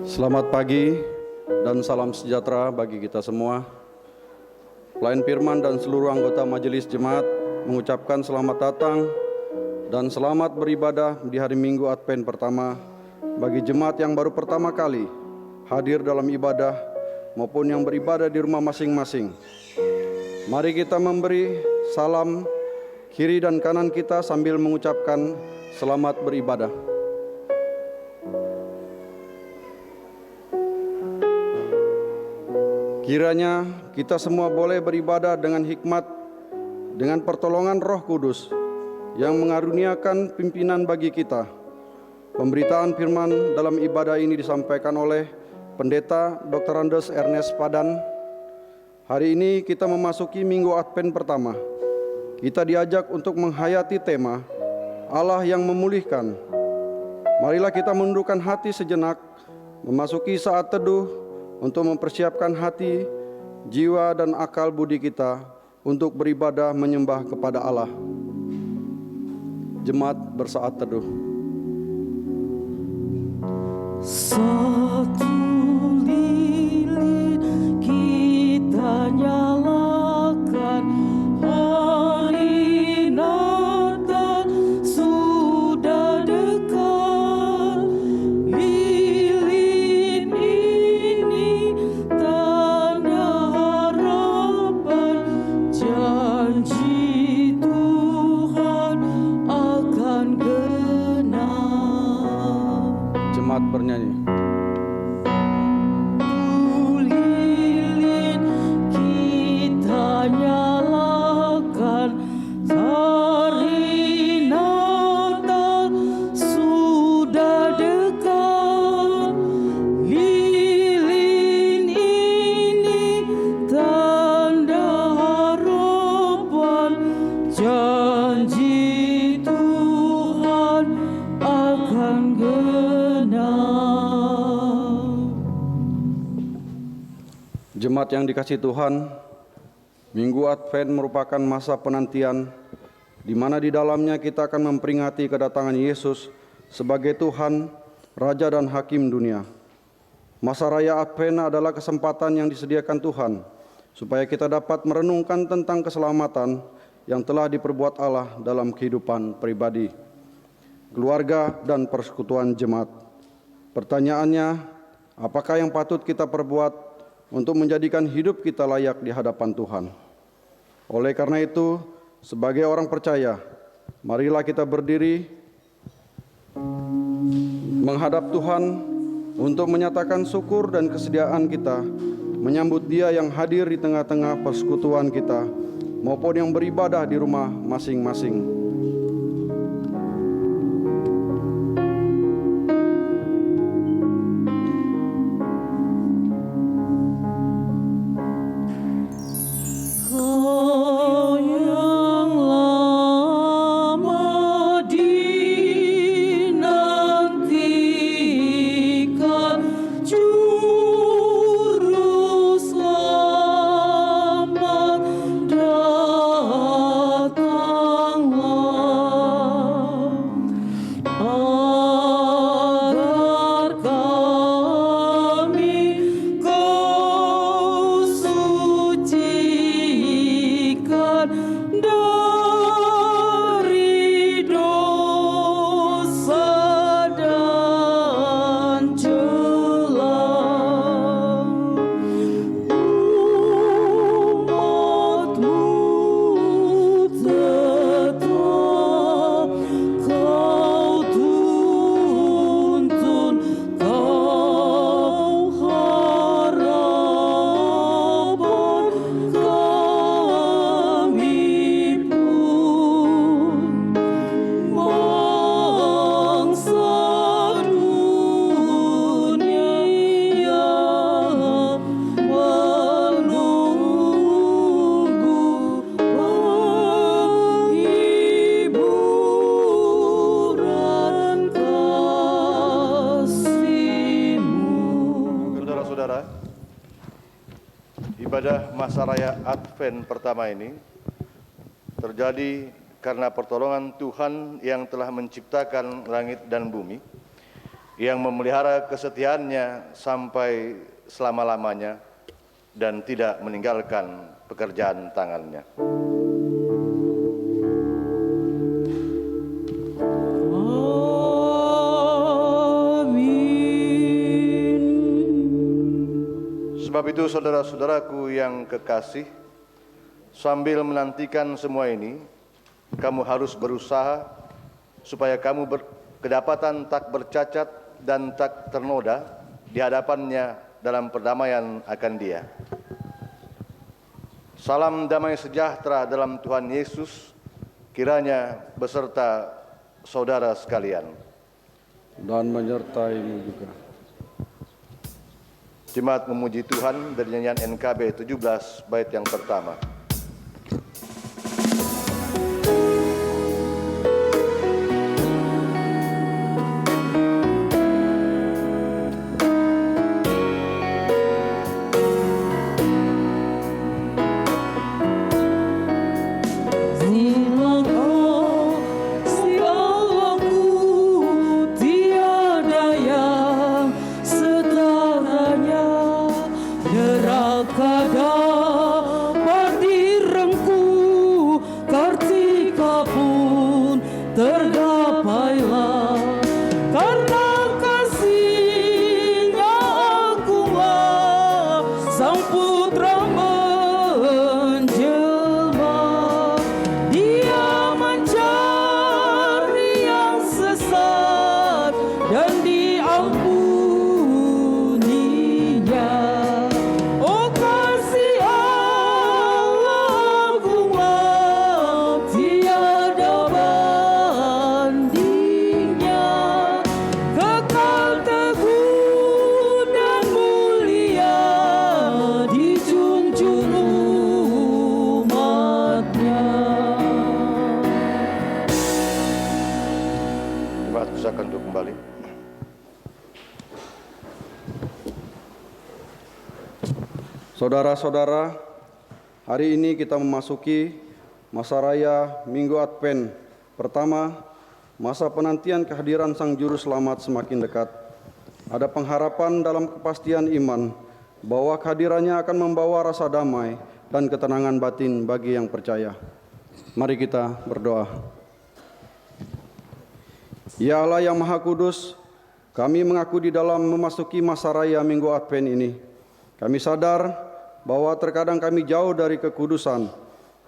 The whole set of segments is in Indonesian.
Selamat pagi dan salam sejahtera bagi kita semua. Pelayan firman dan seluruh anggota majelis jemaat mengucapkan selamat datang dan selamat beribadah di hari Minggu Advent pertama bagi jemaat yang baru pertama kali hadir dalam ibadah maupun yang beribadah di rumah masing-masing. Mari kita memberi salam kiri dan kanan kita sambil mengucapkan selamat beribadah. Kiranya kita semua boleh beribadah dengan hikmat, dengan pertolongan Roh Kudus yang mengaruniakan pimpinan bagi kita. Pemberitaan firman dalam ibadah ini disampaikan oleh Pendeta Dr. Andes Ernest Padan. Hari ini kita memasuki Minggu Advent pertama. Kita diajak untuk menghayati tema Allah yang memulihkan. Marilah kita menundukkan hati sejenak, memasuki saat teduh untuk mempersiapkan hati, jiwa, dan akal budi kita untuk beribadah menyembah kepada Allah. Jemaat bersaat teduh. Satu lilin kita nyalakan, hari Natal sudah dekat. Lilin ini tanda harapan, janji Tuhan akan genap. Jemaat bernyanyi. Lilin kita nyalakan, hari Natal sudah dekat. Lilin ini tanda harapan, janji Tuhan akan genap. Jemaat yang dikasihi Tuhan, Minggu Advent merupakan masa penantian di mana di dalamnya kita akan memperingati kedatangan Yesus sebagai Tuhan, Raja dan Hakim dunia. Masa Raya Advent adalah kesempatan yang disediakan Tuhan supaya kita dapat merenungkan tentang keselamatan yang telah diperbuat Allah dalam kehidupan pribadi, keluarga, dan persekutuan jemaat. Pertanyaannya, apakah yang patut kita perbuat untuk menjadikan hidup kita layak di hadapan Tuhan? Oleh karena itu, sebagai orang percaya, marilah kita berdiri menghadap Tuhan untuk menyatakan syukur dan kesediaan kita menyambut Dia yang hadir di tengah-tengah persekutuan kita maupun yang beribadah di rumah masing-masing. Kau yang lama dinantikan, Juru Selamat datanglah, agar kami Kau sucikan dari dosa dan celah. Umat-Mu tetap Kau tuntun, Kau harapan kami pun. Bangsa dunia menunggu penghiburan kasih-Mu. Saudara-saudara, ibadah masa raya Advent pertama ini terjadi karena pertolongan Tuhan yang telah menciptakan langit dan bumi yang memelihara kesetiaannya sampai selama-lamanya dan tidak meninggalkan pekerjaan tangannya. Sebab itu saudara-saudaraku yang kekasih, sambil menantikan semua ini, kamu harus berusaha supaya kamu kedapatan tak bercacat dan tak ternoda di hadapannya dalam perdamaian akan Dia. Salam damai sejahtera dalam Tuhan Yesus kiranya beserta saudara sekalian. Dan menyertaimu juga. Jemaat memuji Tuhan dari nyanyian NKB 17 bait yang pertama. Saudara-saudara, hari ini kita memasuki masa raya Minggu Advent pertama, masa penantian kehadiran Sang Juru Selamat semakin dekat. Ada pengharapan dalam kepastian iman bahwa kehadirannya akan membawa rasa damai dan ketenangan batin bagi yang percaya. Mari kita berdoa. Ya Allah yang Maha Kudus, kami mengaku di dalam memasuki masa raya Minggu Advent ini, kami sadar bahwa terkadang kami jauh dari kekudusan,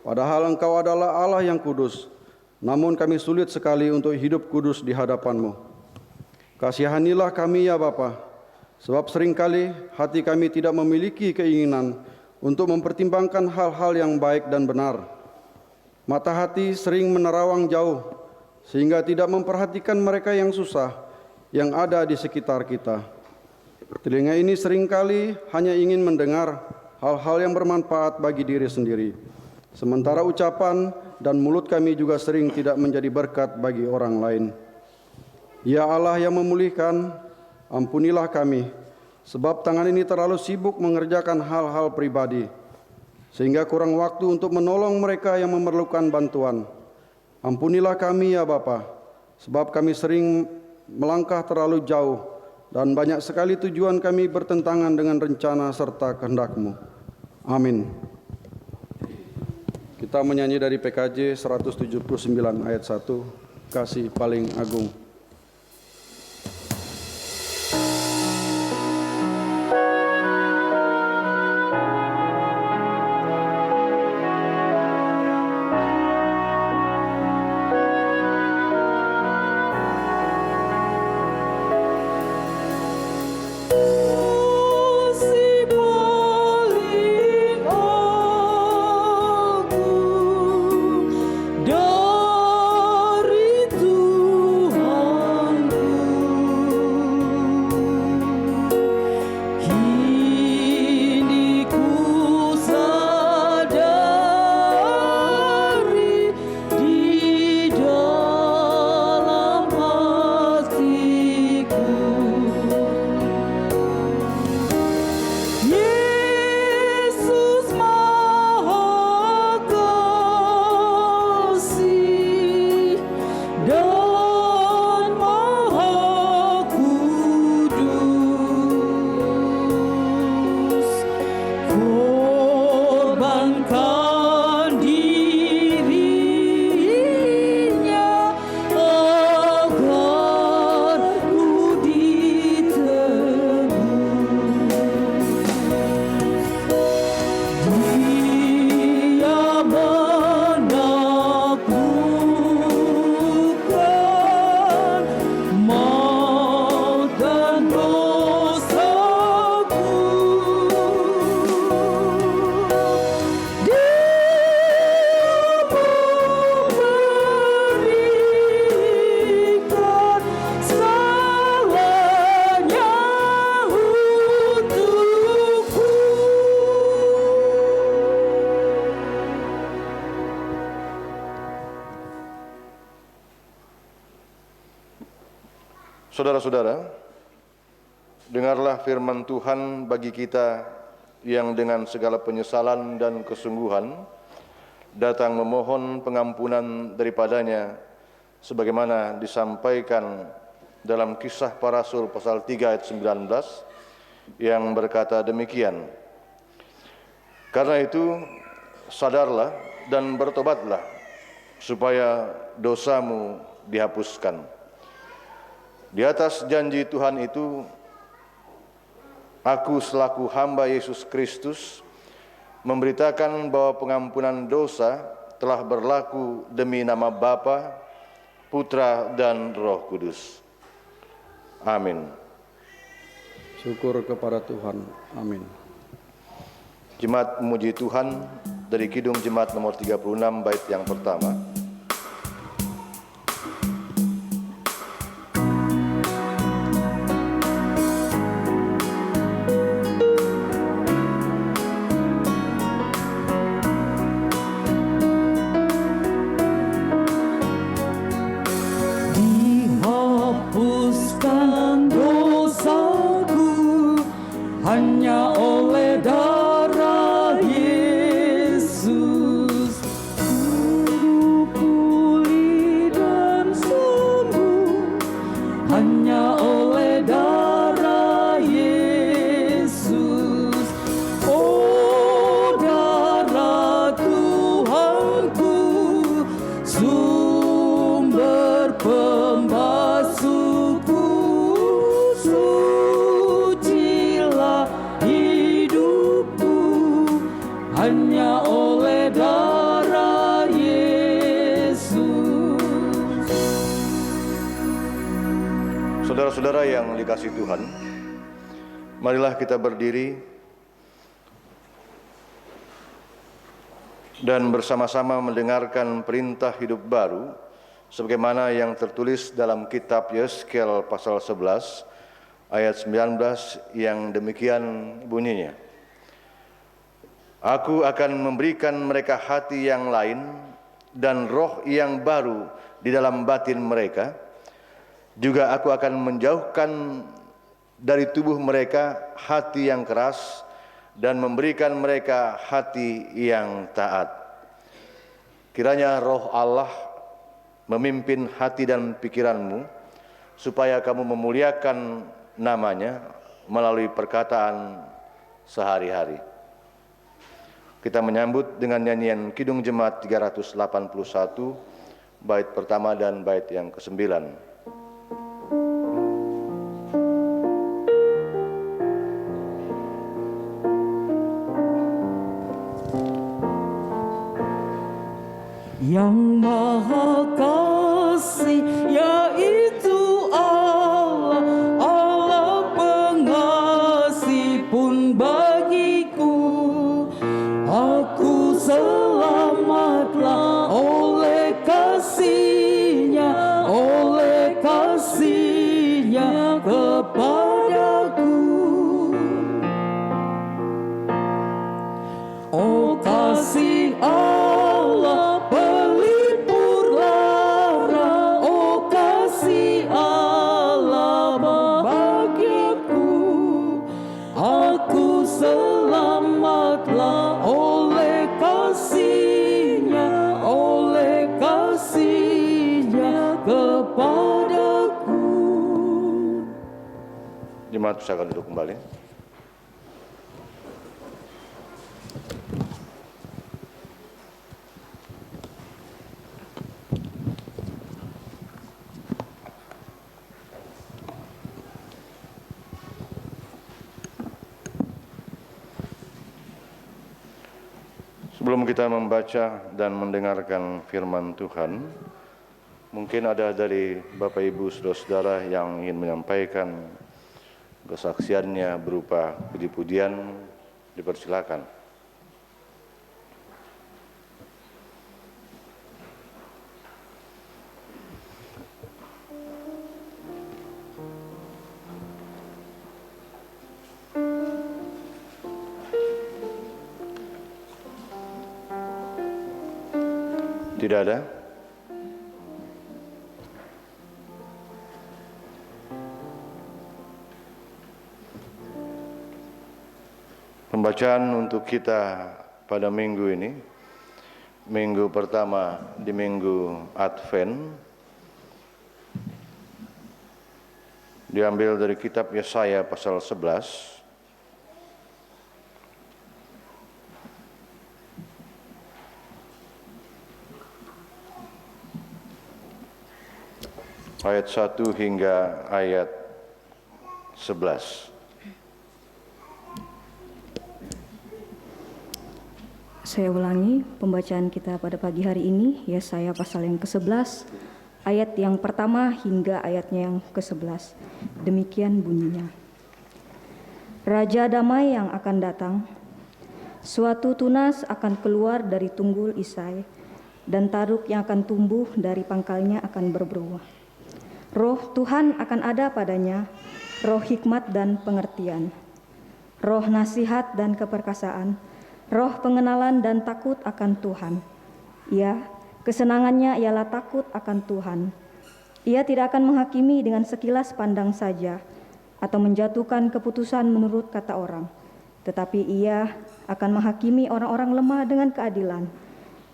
padahal Engkau adalah Allah yang kudus, namun kami sulit sekali untuk hidup kudus di hadapan-Mu. Kasihanilah kami ya Bapa, sebab seringkali hati kami tidak memiliki keinginan untuk mempertimbangkan hal-hal yang baik dan benar. Mata hati sering menerawang jauh, sehingga tidak memperhatikan mereka yang susah, yang ada di sekitar kita. Telinga ini seringkali hanya ingin mendengar hal-hal yang bermanfaat bagi diri sendiri, sementara ucapan dan mulut kami juga sering tidak menjadi berkat bagi orang lain. Ya Allah yang memulihkan, ampunilah kami, sebab tangan ini terlalu sibuk mengerjakan hal-hal pribadi, sehingga kurang waktu untuk menolong mereka yang memerlukan bantuan. Ampunilah kami ya Bapa, sebab kami sering melangkah terlalu jauh, dan banyak sekali tujuan kami bertentangan dengan rencana serta kehendak-Mu. Amin. Kita menyanyi dari PKJ 179 ayat 1, Kasih Paling Agung. Dari Tuhan Saudara-saudara, dengarlah firman Tuhan bagi kita yang dengan segala penyesalan dan kesungguhan datang memohon pengampunan daripadanya sebagaimana disampaikan dalam Kisah Para Rasul pasal 3 ayat 19 yang berkata demikian. Karena itu sadarlah dan bertobatlah supaya dosamu dihapuskan. Di atas janji Tuhan itu, aku selaku hamba Yesus Kristus memberitakan bahwa pengampunan dosa telah berlaku demi nama Bapa, Putra, dan Roh Kudus. Amin. Syukur kepada Tuhan. Amin. Jemaat memuji Tuhan dari Kidung Jemaat nomor 36 bait yang pertama. Dihapuskan dosaku hanya oleh darah Yesus. Ku pulih dan sembuh hanya oleh darah Yesus. Oh, darah Tuhanku, sumber pembasuhku, sucilah hidupku hanya oleh darah Yesus. Saudara-saudara yang dikasihi Tuhan, marilah kita berdiri dan bersama-sama mendengarkan perintah hidup baru sebagaimana yang tertulis dalam kitab Yeskel pasal 11 ayat 19 yang demikian bunyinya. Aku akan memberikan mereka hati yang lain dan roh yang baru di dalam batin mereka. Juga aku akan menjauhkan dari tubuh mereka hati yang keras dan memberikan mereka hati yang taat. Kiranya roh Allah memimpin hati dan pikiranmu supaya kamu memuliakan namanya melalui perkataan sehari-hari. Kita menyambut dengan nyanyian Kidung Jemaat 381 bait pertama dan bait yang ke-9. Yang Maha Kasih yaitu Allah, Allah pengasih pun bagiku. Aku selamatlah oleh kasih-Nya, oleh kasih-Nya kepadaku. Oh, kasih Allah pelipur lara, oh kasih Allah bahagiaku. Aku selamatlah oleh kasih-Nya, oleh kasih-Nya kepadaku. Jemaat silakan duduk kembali. Sebelum kita membaca dan mendengarkan firman Tuhan, mungkin ada dari Bapak Ibu Saudara-saudara yang ingin menyampaikan kesaksiannya berupa puji-pujian, dipersilakan. Tidak ada? Pembacaan untuk kita pada minggu ini, minggu pertama di minggu Advent, diambil dari kitab Yesaya pasal 11, ayat 1 hingga ayat 11. Saya ulangi pembacaan kita pada pagi hari ini, Yesaya pasal yang ke-11, ayat yang pertama hingga ayatnya yang ke-11. Demikian bunyinya. Raja damai yang akan datang, suatu tunas akan keluar dari tunggul Isai, dan taruk yang akan tumbuh dari pangkalnya akan berbuah. Roh Tuhan akan ada padanya, roh hikmat dan pengertian, roh nasihat dan keperkasaan, roh pengenalan dan takut akan Tuhan. Kesenangannya ialah takut akan Tuhan. Ia tidak akan menghakimi dengan sekilas pandang saja, atau menjatuhkan keputusan menurut kata orang. Tetapi ia akan menghakimi orang-orang lemah dengan keadilan,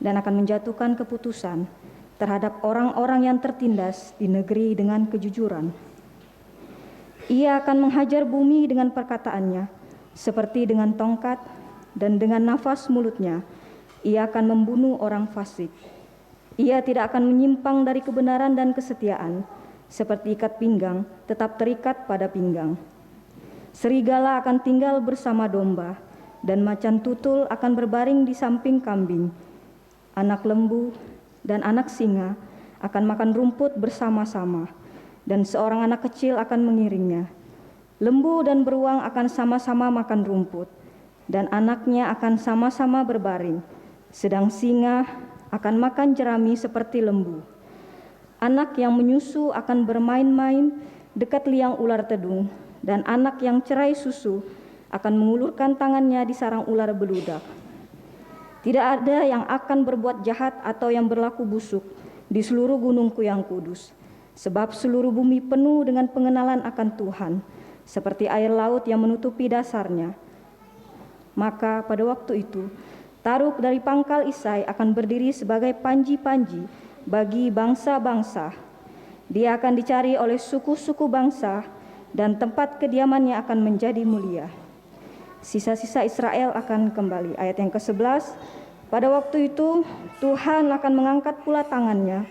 dan akan menjatuhkan keputusan terhadap orang-orang yang tertindas di negeri dengan kejujuran. Ia akan menghajar bumi dengan perkataannya, seperti dengan tongkat, dan dengan nafas mulutnya, ia akan membunuh orang fasik. Ia tidak akan menyimpang dari kebenaran dan kesetiaan, seperti ikat pinggang tetap terikat pada pinggang. Serigala akan tinggal bersama domba, dan macan tutul akan berbaring di samping kambing. Anak lembu dan anak singa akan makan rumput bersama-sama, dan seorang anak kecil akan mengiringnya. Lembu dan beruang akan sama-sama makan rumput, dan anaknya akan sama-sama berbaring, sedang singa akan makan jerami seperti lembu. Anak yang menyusu akan bermain-main dekat liang ular tedung, dan anak yang cerai susu akan mengulurkan tangannya di sarang ular beludak. Tidak ada yang akan berbuat jahat atau yang berlaku busuk di seluruh gunungku yang kudus, sebab seluruh bumi penuh dengan pengenalan akan Tuhan, seperti air laut yang menutupi dasarnya. Maka pada waktu itu, taruk dari pangkal Isai akan berdiri sebagai panji-panji bagi bangsa-bangsa. Dia akan dicari oleh suku-suku bangsa, dan tempat kediamannya akan menjadi mulia. Sisa-sisa Israel akan kembali. Ayat yang ke-11, pada waktu itu Tuhan akan mengangkat pula tangannya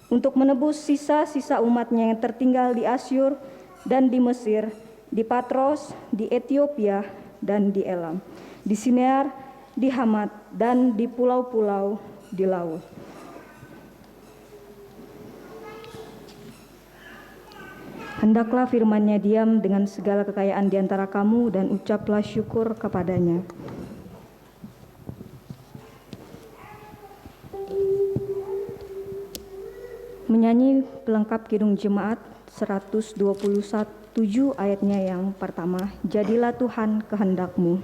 untuk menebus sisa-sisa umatnya yang tertinggal di Asyur dan di Mesir, di Patros, di Ethiopia, dan di Elam, di Sinear, di Hamat, dan di pulau-pulau di laut. Hendaklah firman-Nya diam dengan segala kekayaan di antara kamu, dan ucaplah syukur kepadanya. Menyanyi pelengkap Kidung Jemaat 121 ayatnya yang pertama, jadilah Tuhan kehendak-Mu.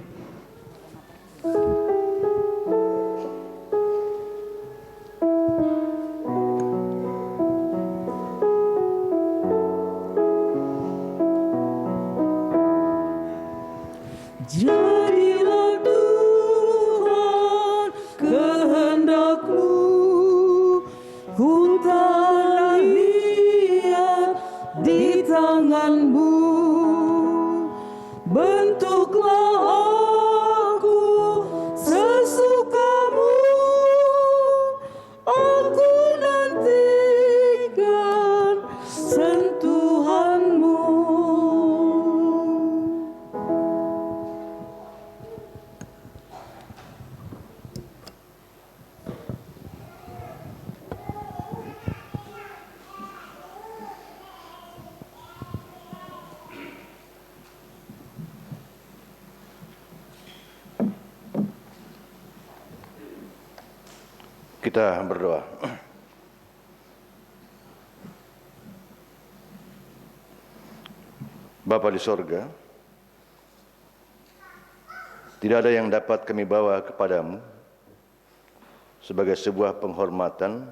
Jadilah Tuhan kehendak-Mu, ku tak lihat di tangan-Mu. Bentuklah aku sesuka-Mu, aku nantikan sentuhan-Mu. Kita berdoa. Bapa di sorga, tidak ada yang dapat kami bawa kepadamu sebagai sebuah penghormatan,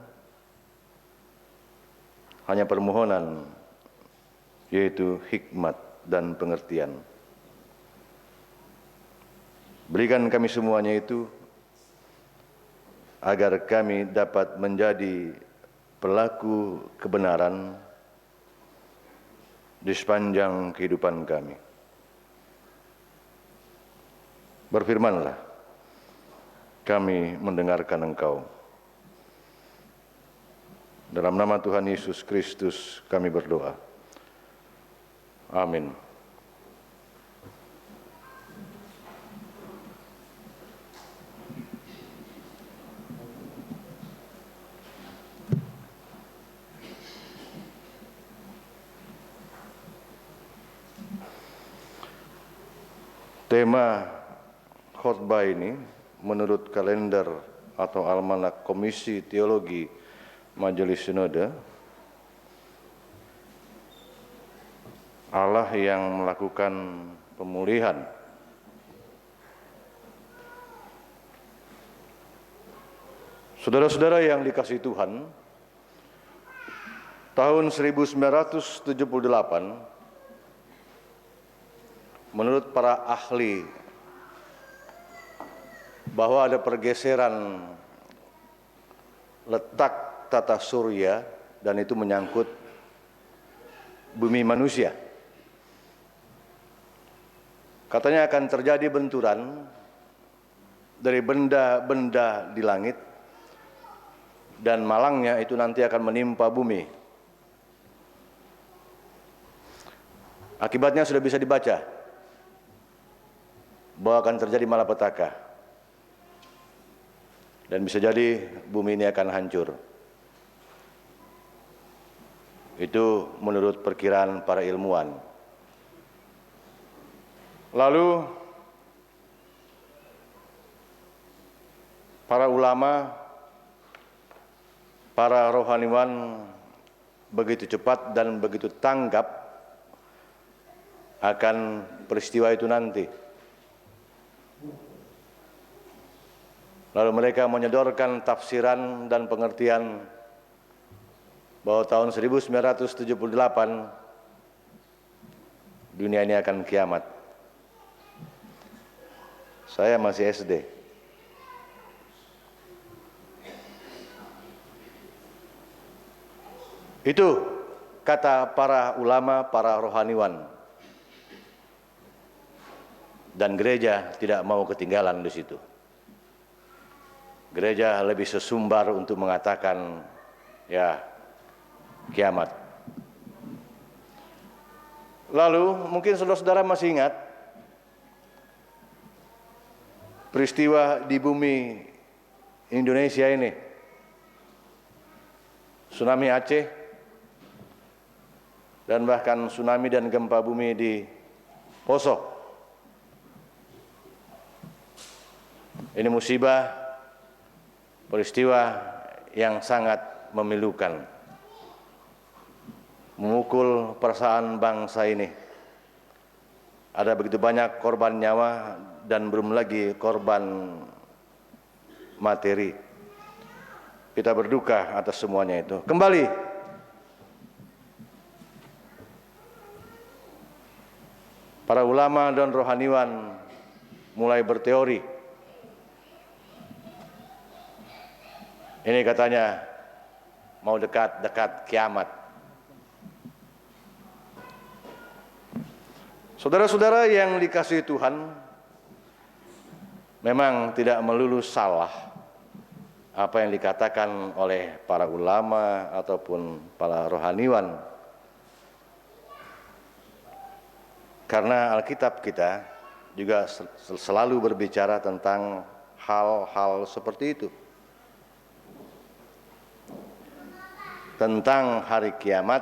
hanya permohonan, yaitu hikmat dan pengertian. Berikan kami semuanya itu agar kami dapat menjadi pelaku kebenaran di sepanjang kehidupan kami. Berfirmanlah, kami mendengarkan Engkau. Dalam nama Tuhan Yesus Kristus kami berdoa. Amin. Tema khotbah ini menurut kalender atau almanak Komisi Teologi Majelis Sinode, Allah yang melakukan pemulihan. Saudara-saudara yang dikasihi Tuhan, tahun 1978 menurut para ahli bahwa ada pergeseran letak tata surya dan itu menyangkut bumi manusia. Katanya akan terjadi benturan dari benda-benda di langit dan malangnya itu nanti akan menimpa bumi. Akibatnya sudah bisa dibaca bahwa akan terjadi malapetaka dan bisa jadi bumi ini akan hancur. Itu menurut perkiraan para ilmuwan. Lalu para ulama, para rohaniwan begitu cepat dan begitu tanggap akan peristiwa itu nanti. Lalu mereka menyodorkan tafsiran dan pengertian bahwa tahun 1978 dunia ini akan kiamat. Saya masih SD. Itu kata para ulama, para rohaniwan. Dan gereja tidak mau ketinggalan di situ. Gereja lebih sesumbar untuk mengatakan, ya, kiamat. Lalu mungkin saudara-saudara masih ingat peristiwa di bumi Indonesia ini, tsunami Aceh, dan bahkan tsunami dan gempa bumi di Poso. Ini musibah, peristiwa yang sangat memilukan, memukul perasaan bangsa ini. Ada begitu banyak korban nyawa dan belum lagi korban materi. Kita berduka atas semuanya itu. Kembali, para ulama dan rohaniwan mulai berteori. Ini katanya mau dekat-dekat kiamat. Saudara-saudara yang dikasihi Tuhan, memang tidak melulu salah apa yang dikatakan oleh para ulama ataupun para rohaniwan. Karena Alkitab kita juga selalu berbicara tentang hal-hal seperti itu. Tentang hari kiamat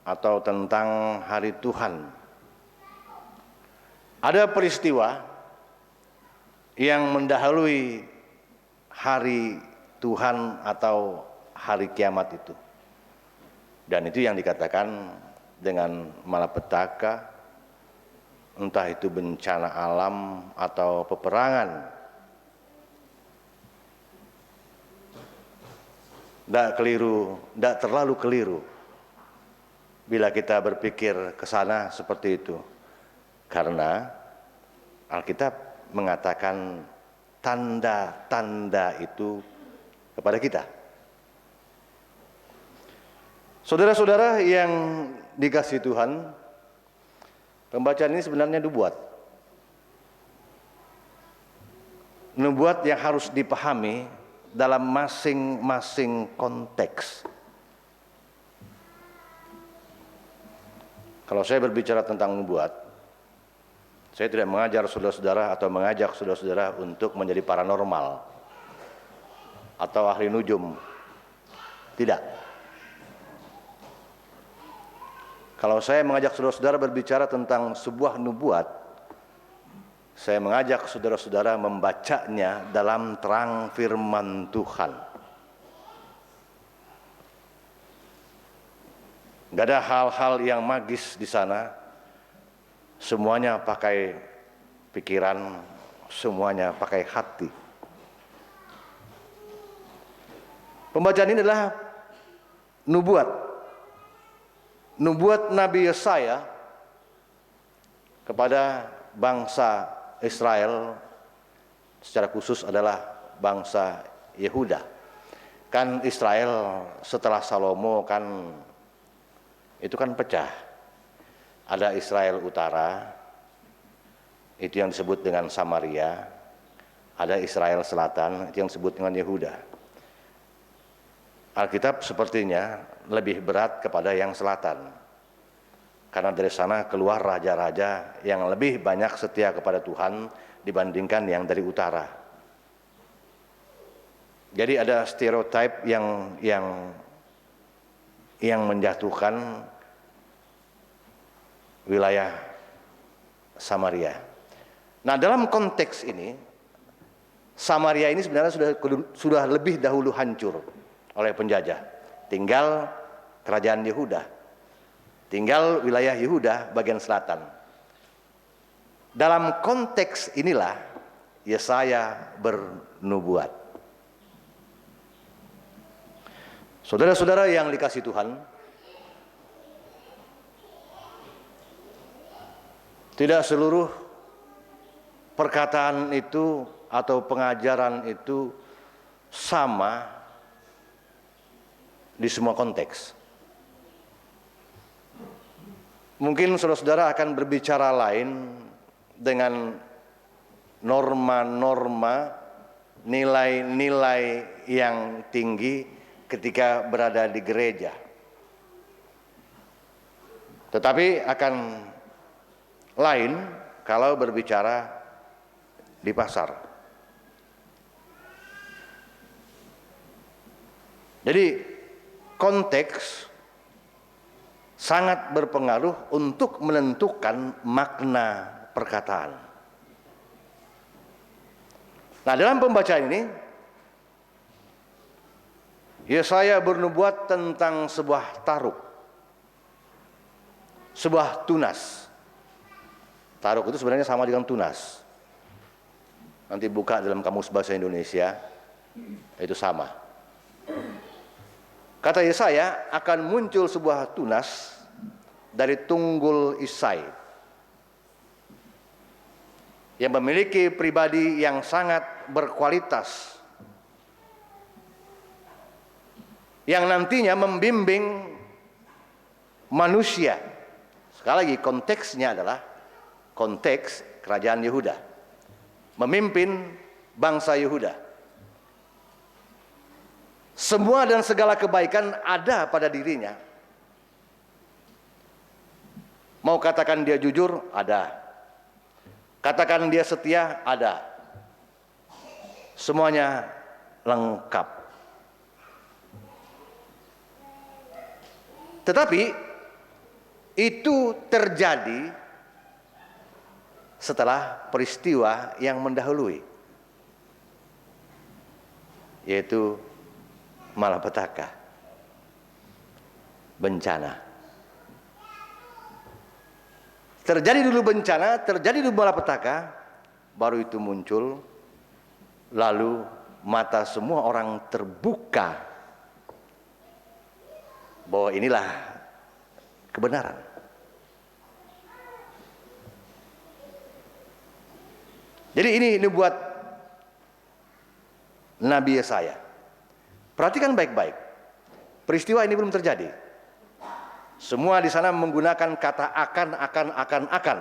atau tentang hari Tuhan. Ada peristiwa yang mendahului hari Tuhan atau hari kiamat itu. Dan itu yang dikatakan dengan malapetaka, entah itu bencana alam atau peperangan. Tidak terlalu keliru bila kita berpikir ke sana seperti itu. Karena Alkitab mengatakan tanda-tanda itu kepada kita. Saudara-saudara yang dikasihi Tuhan, pembacaan ini sebenarnya nubuat. Nubuat yang harus dipahami dalam masing-masing konteks. Kalau saya berbicara tentang nubuat, saya tidak mengajar saudara-saudara atau mengajak saudara-saudara untuk menjadi paranormal atau ahli nujum. Tidak. Kalau saya mengajak saudara-saudara berbicara tentang sebuah nubuat, saya mengajak saudara-saudara membacanya dalam terang firman Tuhan. Gak ada hal-hal yang magis di sana, semuanya pakai pikiran, semuanya pakai hati. Pembacaan ini adalah nubuat. Nubuat Nabi Yesaya kepada bangsa Israel, secara khusus adalah bangsa Yehuda. Kan Israel setelah Salomo kan itu kan pecah. Ada Israel Utara, itu yang disebut dengan Samaria. Ada Israel Selatan, itu yang disebut dengan Yehuda. Alkitab sepertinya lebih berat kepada yang selatan. Karena dari sana keluar raja-raja yang lebih banyak setia kepada Tuhan dibandingkan yang dari utara. Jadi ada stereotip yang menjatuhkan wilayah Samaria. Nah, dalam konteks ini Samaria ini sebenarnya sudah lebih dahulu hancur oleh penjajah. Tinggal kerajaan Yehuda, tinggal wilayah Yehuda bagian selatan. Dalam konteks inilah Yesaya bernubuat. Saudara-saudara yang dikasihi Tuhan, tidak seluruh perkataan itu atau pengajaran itu sama di semua konteks. Mungkin saudara-saudara akan berbicara lain dengan norma-norma, nilai-nilai yang tinggi ketika berada di gereja. Tetapi akan lain kalau berbicara di pasar. Jadi konteks sangat berpengaruh untuk menentukan makna perkataan. Nah, dalam pembacaan ini Yesaya bernubuat tentang sebuah taruk, sebuah tunas. Taruk itu sebenarnya sama dengan tunas. Nanti buka dalam Kamus Bahasa Indonesia, itu sama. Kata Yesaya, akan muncul sebuah tunas dari tunggul Isai yang memiliki pribadi yang sangat berkualitas, yang nantinya membimbing manusia. Sekali lagi, konteksnya adalah konteks kerajaan Yehuda, memimpin bangsa Yehuda. Semua dan segala kebaikan ada pada dirinya. Mau katakan dia jujur, ada. Katakan dia setia, ada. Semuanya lengkap. Tetapi itu terjadi setelah peristiwa yang mendahului, yaitu malapetaka, bencana. Terjadi dulu bencana, terjadi dulu malapetaka, baru itu muncul, lalu mata semua orang terbuka bahwa inilah kebenaran. Jadi ini nubuat Nabi Yesaya. Perhatikan baik-baik. Peristiwa ini belum terjadi. Semua di sana menggunakan kata akan.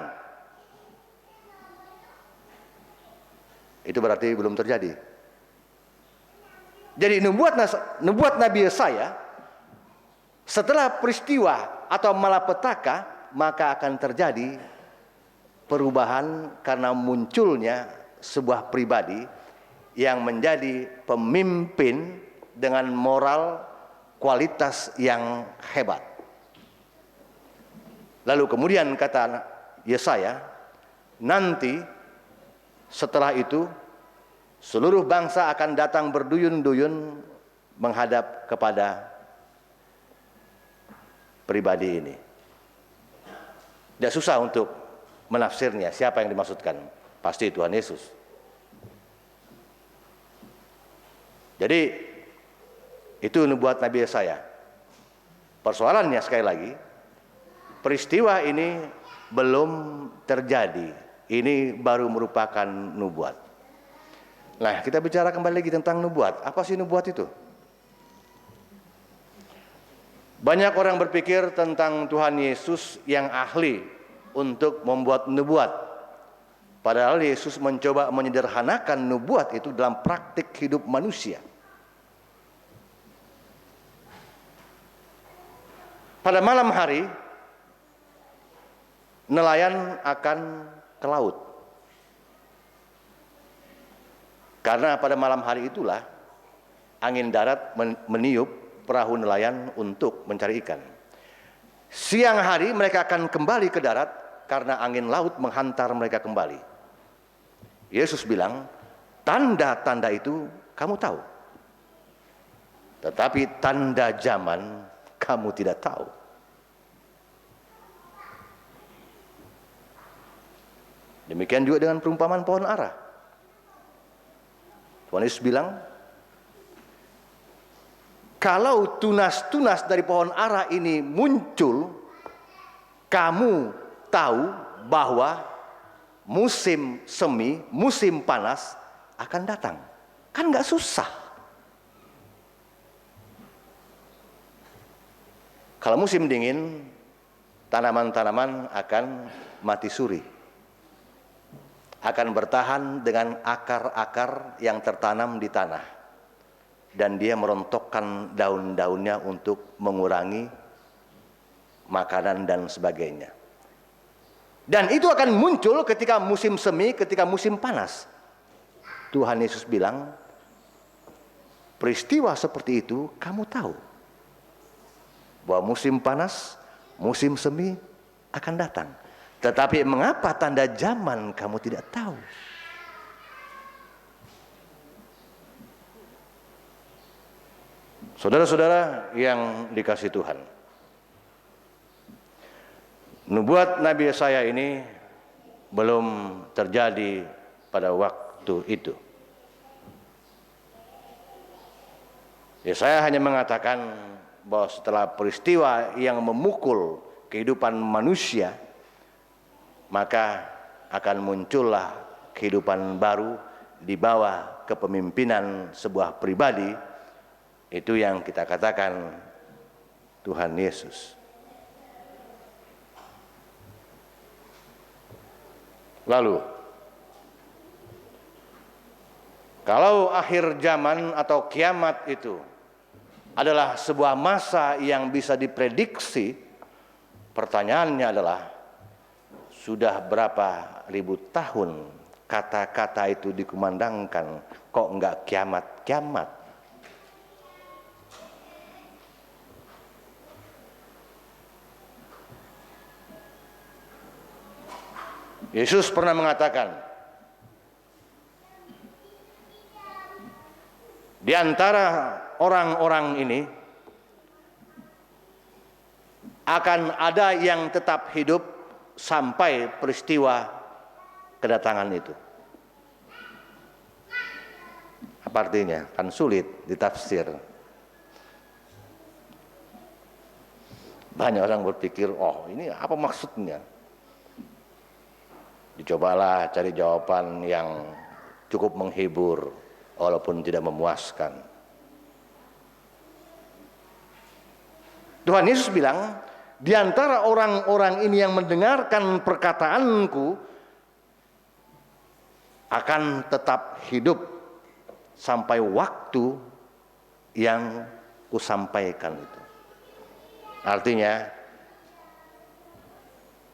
Itu berarti belum terjadi. Jadi nubuat Nabi Yesaya, setelah peristiwa atau malapetaka, maka akan terjadi perubahan karena munculnya sebuah pribadi yang menjadi pemimpin dengan moral kualitas yang hebat. Lalu kemudian kata Yesaya, nanti setelah itu seluruh bangsa akan datang berduyun-duyun menghadap kepada pribadi ini. Tidak susah untuk menafsirnya, siapa yang dimaksudkan? Pasti Tuhan Yesus. Jadi itu nubuat Nabi Yesaya. Persoalannya sekali lagi, peristiwa ini belum terjadi. Ini baru merupakan nubuat. Nah, kita bicara kembali lagi tentang nubuat. Apa sih nubuat itu? Banyak orang berpikir tentang Tuhan Yesus yang ahli untuk membuat nubuat. Padahal Yesus mencoba menyederhanakan nubuat itu dalam praktik hidup manusia. Pada malam hari, nelayan akan ke laut. Karena pada malam hari itulah angin darat meniup perahu nelayan untuk mencari ikan. Siang hari mereka akan kembali ke darat karena angin laut menghantar mereka kembali. Yesus bilang, tanda-tanda itu kamu tahu. Tetapi tanda zaman kamu tidak tahu. Demikian juga dengan perumpamaan pohon ara. Tuhan Yesus bilang, kalau tunas-tunas dari pohon ara ini muncul, kamu tahu bahwa musim semi, musim panas akan datang. Kan nggak susah. Kalau musim dingin, tanaman-tanaman akan mati suri. Akan bertahan dengan akar-akar yang tertanam di tanah. Dan dia merontokkan daun-daunnya untuk mengurangi makanan dan sebagainya. Dan itu akan muncul ketika musim semi, ketika musim panas. Tuhan Yesus bilang, peristiwa seperti itu kamu tahu. Bahwa musim panas, musim semi akan datang. Tetapi mengapa tanda zaman kamu tidak tahu? Saudara-saudara yang dikasihi Tuhan, nubuat Nabi Yesaya ini belum terjadi pada waktu itu. Yesaya hanya mengatakan bahwa setelah peristiwa yang memukul kehidupan manusia, maka akan muncullah kehidupan baru di bawah kepemimpinan sebuah pribadi. Itu yang kita katakan Tuhan Yesus. Lalu, kalau akhir zaman atau kiamat itu adalah sebuah masa yang bisa diprediksi, pertanyaannya adalah, sudah berapa ribu tahun kata-kata itu dikumandangkan, kok enggak kiamat-kiamat? Yesus pernah mengatakan, di antara orang-orang ini akan ada yang tetap hidup sampai peristiwa kedatangan itu. Apa artinya? Kan sulit ditafsir. Banyak orang berpikir, oh ini apa maksudnya? Dicobalah cari jawaban yang cukup menghibur walaupun tidak memuaskan. Tuhan Yesus bilang, di antara orang-orang ini yang mendengarkan perkataanku akan tetap hidup sampai waktu yang kusampaikan itu. Artinya,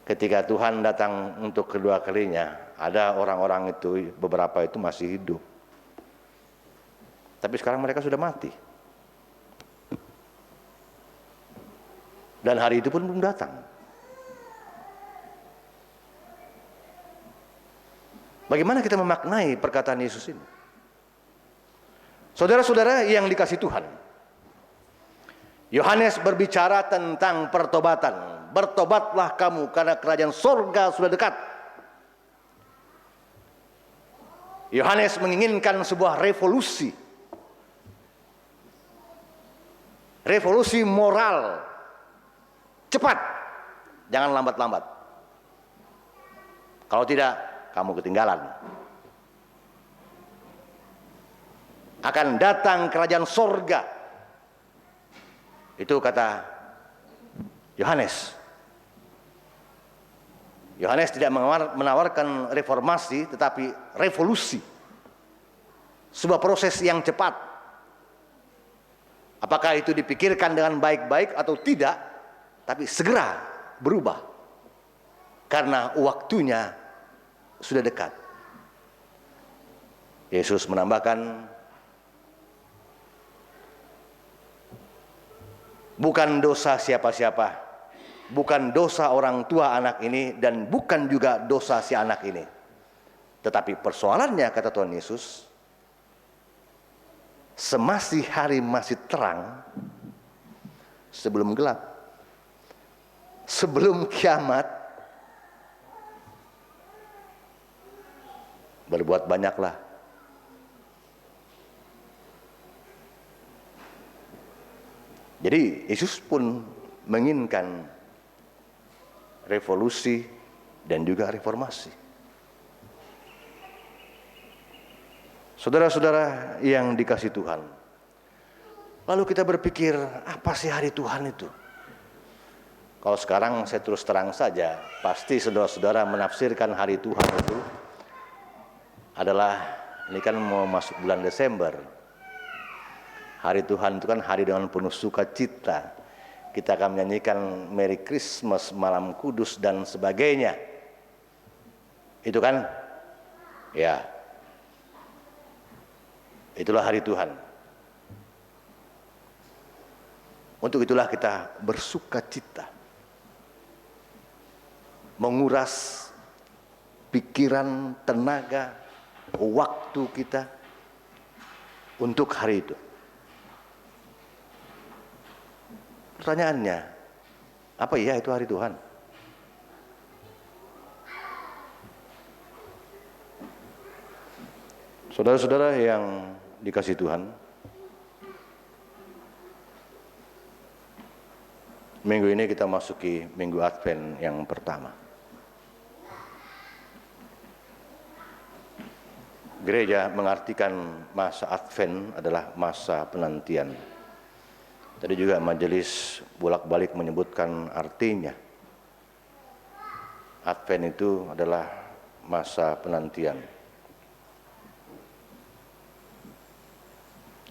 ketika Tuhan datang untuk kedua kalinya, ada orang-orang itu, beberapa itu masih hidup. Tapi sekarang mereka sudah mati. Dan hari itu pun belum datang. Bagaimana kita memaknai perkataan Yesus ini? Saudara-saudara yang dikasihi Tuhan, Yohanes berbicara tentang pertobatan. Bertobatlah kamu karena kerajaan sorga sudah dekat. Yohanes menginginkan sebuah revolusi. Revolusi moral. Cepat, jangan lambat-lambat. Kalau tidak, kamu ketinggalan. Akan datang kerajaan sorga. Itu kata Yohanes. Yohanes tidak menawarkan reformasi, tetapi revolusi. Sebuah proses yang cepat. Apakah itu dipikirkan dengan baik-baik atau tidak, tapi segera berubah. Karena waktunya sudah dekat. Yesus menambahkan, bukan dosa siapa-siapa, bukan dosa orang tua anak ini, dan bukan juga dosa si anak ini. Tetapi persoalannya, kata Tuhan Yesus, semasih hari masih terang, sebelum gelap, sebelum kiamat, berbuat banyaklah. Jadi Yesus pun menginginkan revolusi dan juga reformasi. Saudara-saudara yang dikasihi Tuhan, lalu kita berpikir, apa sih hari Tuhan itu? Kalau sekarang saya terus terang saja, pasti saudara-saudara menafsirkan hari Tuhan itu adalah, ini kan mau masuk bulan Desember. Hari Tuhan itu kan hari dengan penuh sukacita. Kita akan menyanyikan Merry Christmas, Malam Kudus dan sebagainya. Itu kan? Ya. Itulah hari Tuhan. Untuk itulah kita bersukacita. Menguras pikiran, tenaga, waktu kita untuk hari itu. Pertanyaannya, apa iya itu hari Tuhan? Saudara-saudara yang dikasihi Tuhan, minggu ini kita masuki minggu Advent yang pertama. Gereja mengartikan masa Advent adalah masa penantian. Tadi juga majelis bolak-balik menyebutkan artinya. Advent itu adalah masa penantian.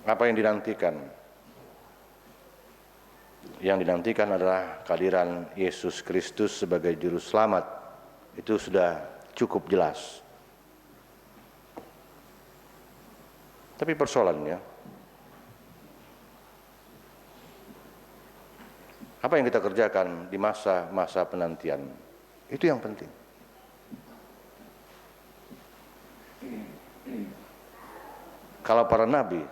Apa yang dinantikan? Yang dinantikan adalah kehadiran Yesus Kristus sebagai juru selamat. Itu sudah cukup jelas. Tapi persoalannya, apa yang kita kerjakan di masa-masa penantian, itu yang penting. Kalau para nabi,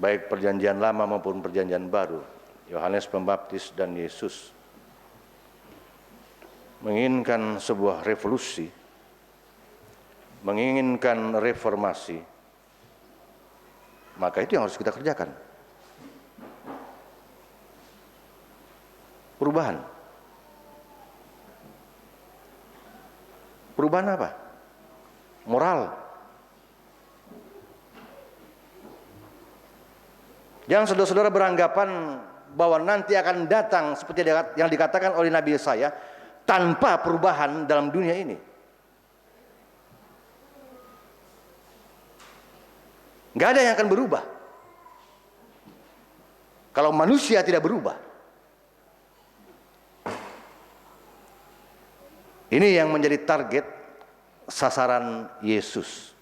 baik perjanjian lama maupun perjanjian baru, Yohanes Pembaptis dan Yesus, menginginkan sebuah revolusi, menginginkan reformasi, maka itu yang harus kita kerjakan. Perubahan. Perubahan apa? Moral. Jangan saudara-saudara beranggapan bahwa nanti akan datang seperti yang dikatakan oleh Nabi Yesaya tanpa perubahan dalam dunia ini. Nggak ada yang akan berubah kalau manusia tidak berubah. Ini yang menjadi target sasaran Yesus.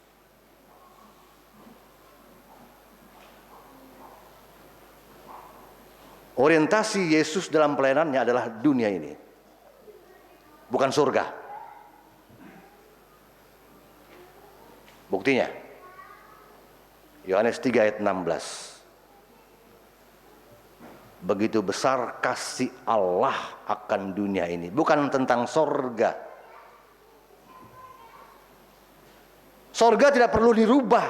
Orientasi Yesus dalam pelayanannya adalah dunia ini, bukan surga. Buktinya, Yohanes 3 ayat 16. Begitu besar kasih Allah akan dunia ini, bukan tentang sorga. Sorga tidak perlu dirubah,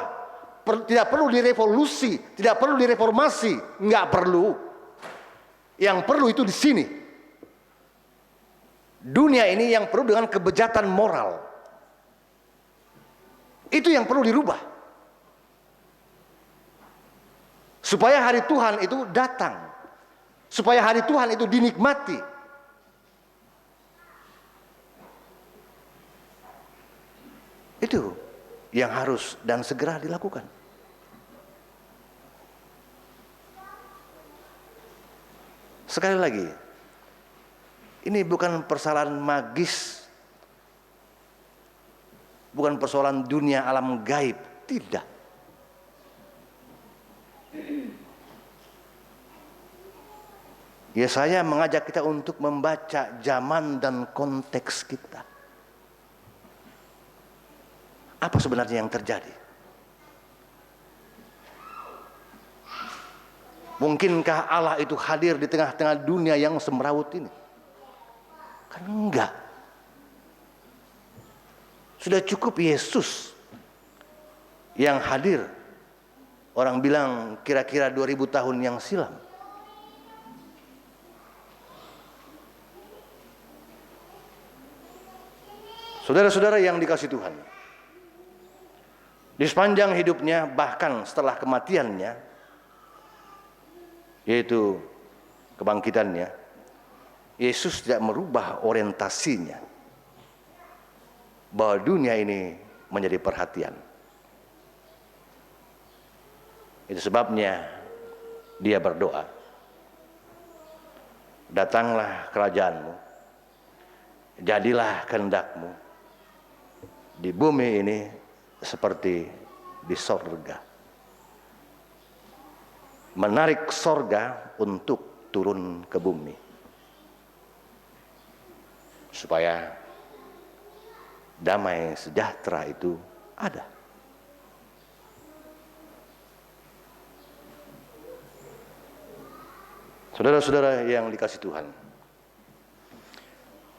tidak perlu direvolusi, tidak perlu direformasi, nggak perlu. Yang perlu itu di sini. Dunia ini yang perlu dengan kebejatan moral. Itu yang perlu dirubah. Supaya hari Tuhan itu datang. Supaya hari Tuhan itu dinikmati. Itu yang harus dan segera dilakukan. Sekali lagi, ini bukan persoalan magis, bukan persoalan dunia alam gaib, tidak. Yesaya mengajak kita untuk membaca zaman dan konteks kita. Apa sebenarnya yang terjadi? Mungkinkah Allah itu hadir di tengah-tengah dunia yang semrawut ini? Kan enggak. Sudah cukup Yesus yang hadir. Orang bilang kira-kira 2000 tahun yang silam. Saudara-saudara yang dikasihi Tuhan, di sepanjang hidupnya bahkan setelah kematiannya, yaitu kebangkitannya, Yesus tidak merubah orientasinya bahwa dunia ini menjadi perhatian. Itu sebabnya dia berdoa, datanglah kerajaanmu, jadilah kehendakmu di bumi ini seperti di sorga. Menarik sorga untuk turun ke bumi, supaya damai sejahtera itu ada. Saudara-saudara yang dikasihi Tuhan,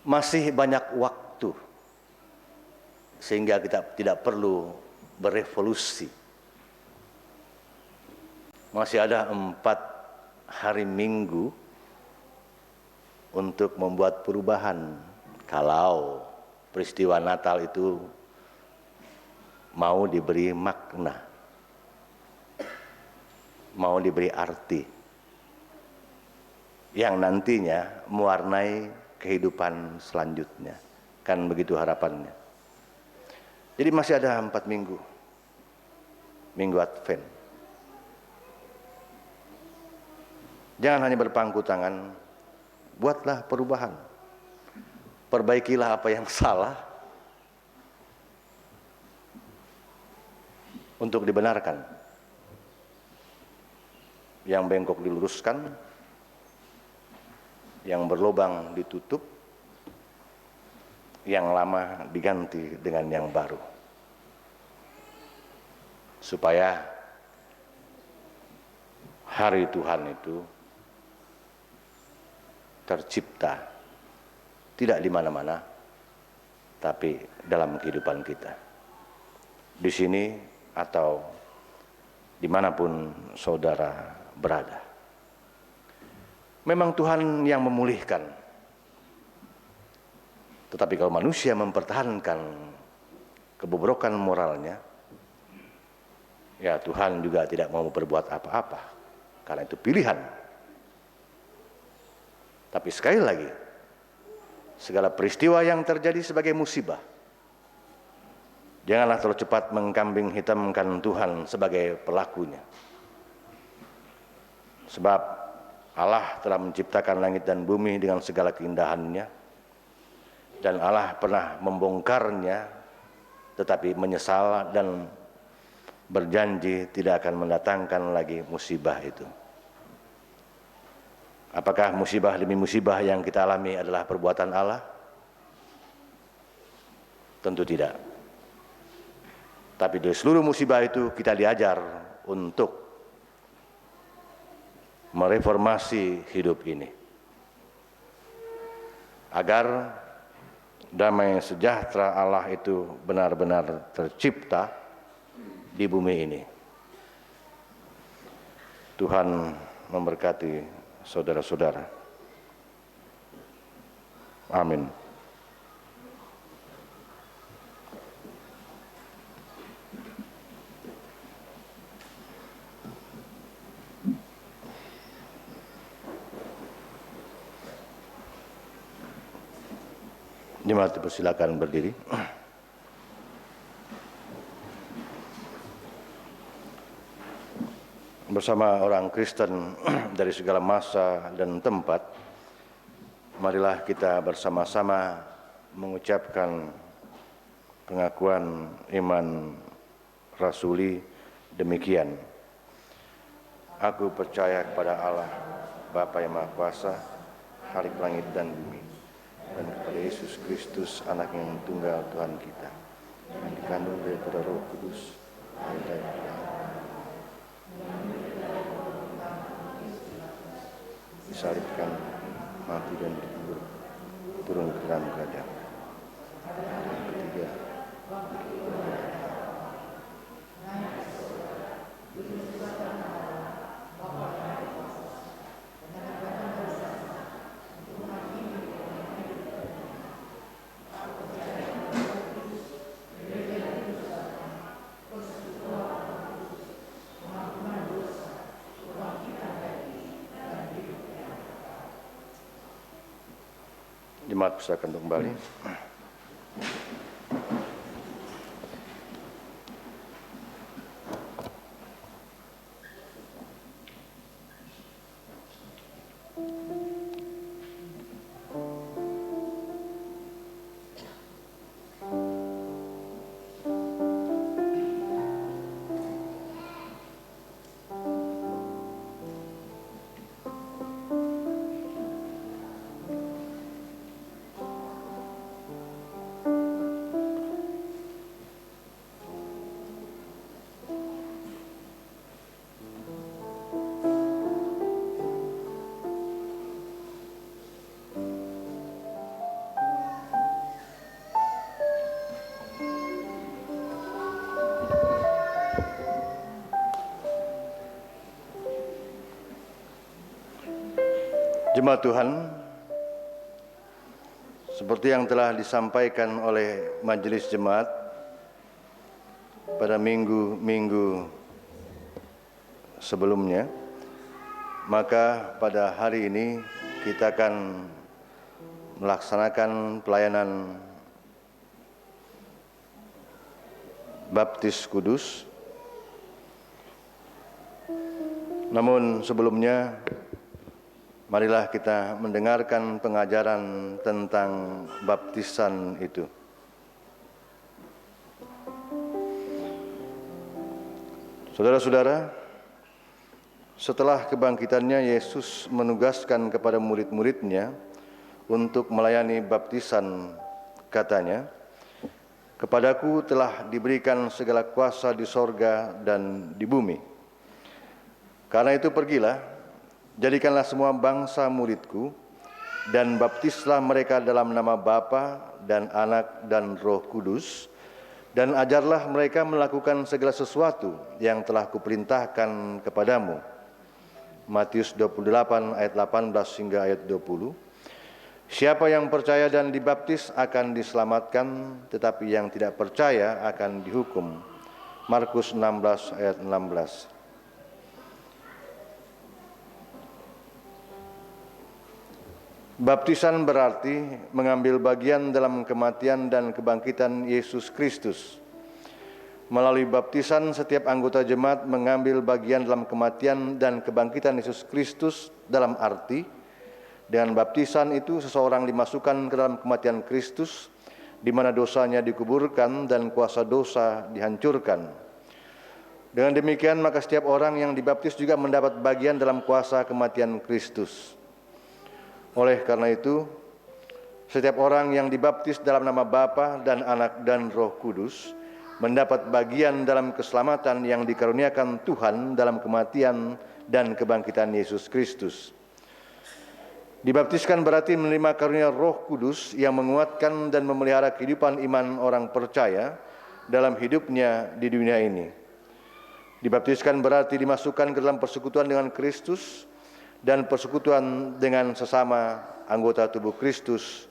masih banyak waktu sehingga kita tidak perlu berevolusi. Masih ada 4 hari Minggu untuk membuat perubahan. Kalau peristiwa Natal itu mau diberi makna, mau diberi arti yang nantinya mewarnai kehidupan selanjutnya. Kan begitu harapannya. Jadi masih ada 4 minggu, Minggu Advent. Jangan hanya berpangku tangan, buatlah perubahan. Perbaikilah apa yang salah untuk dibenarkan. Yang bengkok diluruskan, yang berlubang ditutup, yang lama diganti dengan yang baru. Supaya hari Tuhan itu tercipta tidak di mana-mana, tapi dalam kehidupan kita. Di sini atau dimanapun saudara berada. Memang Tuhan yang memulihkan. Tetapi kalau manusia mempertahankan kebobrokan moralnya, ya Tuhan juga tidak mau berbuat apa-apa, karena itu pilihan. Tapi sekali lagi, segala peristiwa yang terjadi sebagai musibah, janganlah terlalu cepat mengkambing hitamkan Tuhan sebagai pelakunya. Sebab Allah telah menciptakan langit dan bumi dengan segala keindahannya, dan Allah pernah membongkarnya, tetapi menyesal dan berjanji tidak akan mendatangkan lagi musibah itu. Apakah musibah demi musibah yang kita alami adalah perbuatan Allah? Tentu tidak. Tapi dari seluruh musibah itu kita diajar untuk mereformasi hidup ini, agar damai sejahtera Allah itu benar-benar tercipta di bumi ini. Tuhan memberkati saudara-saudara. Amin. Jemaat dipersilakan berdiri. Bersama orang Kristen dari segala masa dan tempat, marilah kita bersama-sama mengucapkan pengakuan iman rasuli demikian. Aku percaya kepada Allah, Bapa yang Maha Kuasa, Khalik langit dan bumi, dan kepada Yesus Kristus, anak yang tunggal Tuhan kita, yang dikandung daripada Roh Kudus, disalibkan, mati dan dikubur, turun ke dalam keadaan. Yang ketiga, jemaat persilakan untuk kembali. Jemaat Tuhan, seperti yang telah disampaikan oleh majelis jemaat pada minggu-minggu sebelumnya, maka pada hari ini kita akan melaksanakan pelayanan baptis kudus. Namun sebelumnya, marilah kita mendengarkan pengajaran tentang baptisan itu. Saudara-saudara, setelah kebangkitannya, Yesus menugaskan kepada murid-muridnya untuk melayani baptisan. Katanya, "Kepadaku telah diberikan segala kuasa di sorga dan di bumi. Karena itu pergilah, jadikanlah semua bangsa muridku, dan baptislah mereka dalam nama Bapa dan Anak dan Roh Kudus, dan ajarlah mereka melakukan segala sesuatu yang telah kuperintahkan kepadamu." Matius 28 ayat 18 hingga ayat 20. Siapa yang percaya dan dibaptis akan diselamatkan, tetapi yang tidak percaya akan dihukum. Markus 16 ayat 16. Baptisan berarti mengambil bagian dalam kematian dan kebangkitan Yesus Kristus. Melalui baptisan, setiap anggota jemaat mengambil bagian dalam kematian dan kebangkitan Yesus Kristus, dalam arti dengan baptisan itu seseorang dimasukkan ke dalam kematian Kristus, di mana dosanya dikuburkan dan kuasa dosa dihancurkan. Dengan demikian, maka setiap orang yang dibaptis juga mendapat bagian dalam kuasa kematian Kristus. Oleh karena itu, setiap orang yang dibaptis dalam nama Bapa dan Anak dan Roh Kudus mendapat bagian dalam keselamatan yang dikaruniakan Tuhan dalam kematian dan kebangkitan Yesus Kristus. Dibaptiskan berarti menerima karunia Roh Kudus yang menguatkan dan memelihara kehidupan iman orang percaya dalam hidupnya di dunia ini. Dibaptiskan berarti dimasukkan ke dalam persekutuan dengan Kristus dan persekutuan dengan sesama anggota tubuh Kristus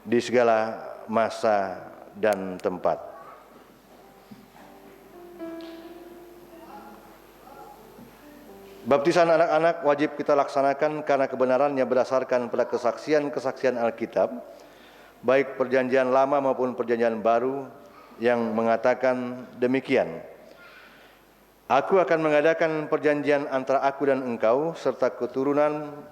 di segala masa dan tempat. Baptisan anak-anak wajib kita laksanakan karena kebenarannya berdasarkan pada kesaksian-kesaksian Alkitab, baik perjanjian lama maupun perjanjian baru, yang mengatakan demikian. Aku akan mengadakan perjanjian antara aku dan engkau serta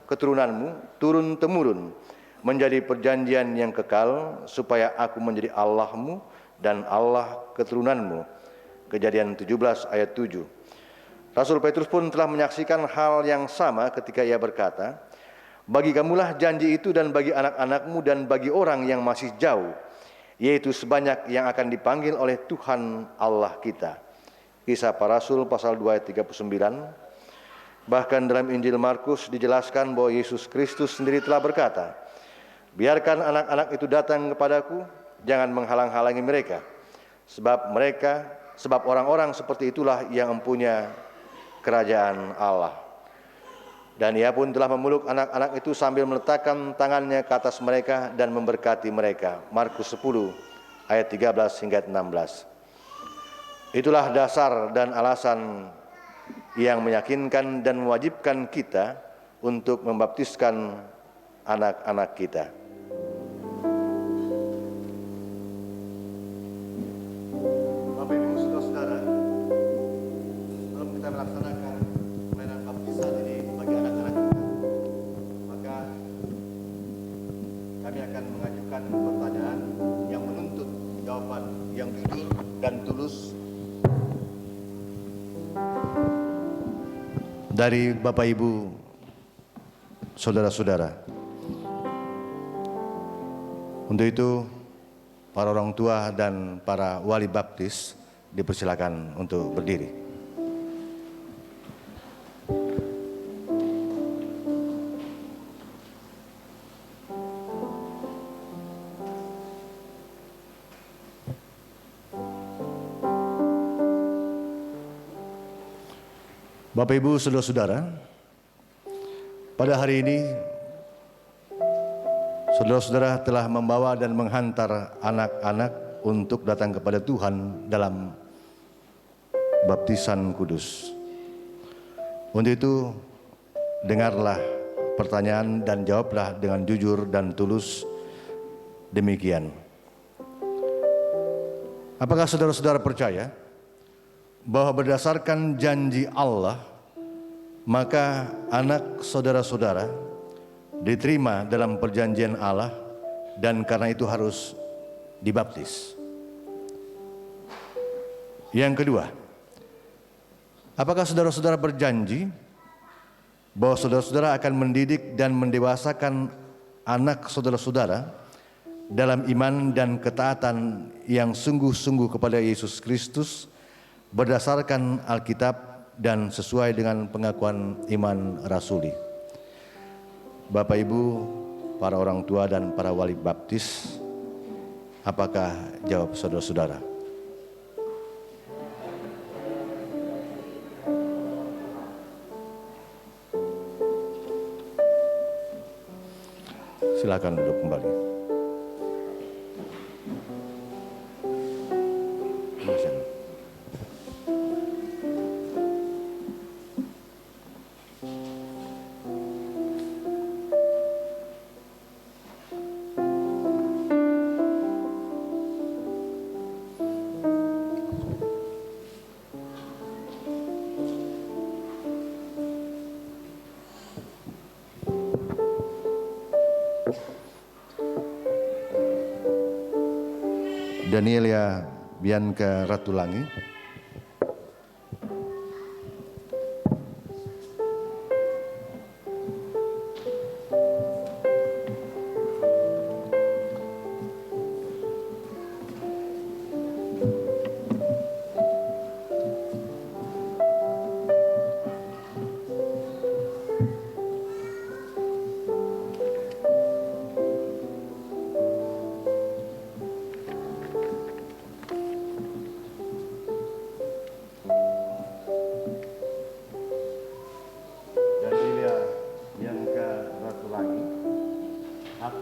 keturunanmu turun-temurun menjadi perjanjian yang kekal, supaya aku menjadi Allahmu dan Allah keturunanmu. Kejadian 17 ayat 7. Rasul Petrus pun telah menyaksikan hal yang sama ketika ia berkata, bagi kamulah janji itu dan bagi anak-anakmu dan bagi orang yang masih jauh, yaitu sebanyak yang akan dipanggil oleh Tuhan Allah kita. Kisah Para Rasul pasal 2 ayat 39. Bahkan dalam Injil Markus dijelaskan bahwa Yesus Kristus sendiri telah berkata, biarkan anak-anak itu datang kepadaku, jangan menghalang-halangi mereka, sebab orang-orang seperti itulah yang mempunyai kerajaan Allah. Dan ia pun telah memeluk anak-anak itu sambil meletakkan tangannya ke atas mereka dan memberkati mereka. Markus 10 ayat 13 hingga 16. Itulah dasar dan alasan yang meyakinkan dan mewajibkan kita untuk membaptiskan anak-anak kita. Bapak Ibu Saudara-saudara, sebelum kita melaksanakan pelayanan baptisan ini bagi anak-anak kita, maka kami akan mengajukan pertanyaan yang menuntut jawaban yang jujur dan tulus dari Bapak Ibu Saudara-saudara. Untuk itu, para orang tua dan para wali baptis dipersilakan untuk berdiri. Bapak Ibu Saudara-saudara, pada hari ini saudara-saudara telah membawa dan menghantar anak-anak untuk datang kepada Tuhan dalam baptisan kudus. Untuk itu, dengarlah pertanyaan dan jawablah dengan jujur dan tulus demikian. Apakah saudara-saudara percaya bahwa berdasarkan janji Allah, maka anak saudara-saudara diterima dalam perjanjian Allah dan karena itu harus dibaptis? Yang kedua, apakah saudara-saudara berjanji bahwa saudara-saudara akan mendidik dan mendewasakan anak saudara-saudara dalam iman dan ketaatan yang sungguh-sungguh kepada Yesus Kristus berdasarkan Alkitab dan sesuai dengan pengakuan iman rasuli? Bapak Ibu, para orang tua dan para wali baptis, apakah jawab saudara-saudara? Silakan. Silakan duduk kembali. Danielia Bianca Ratulangi.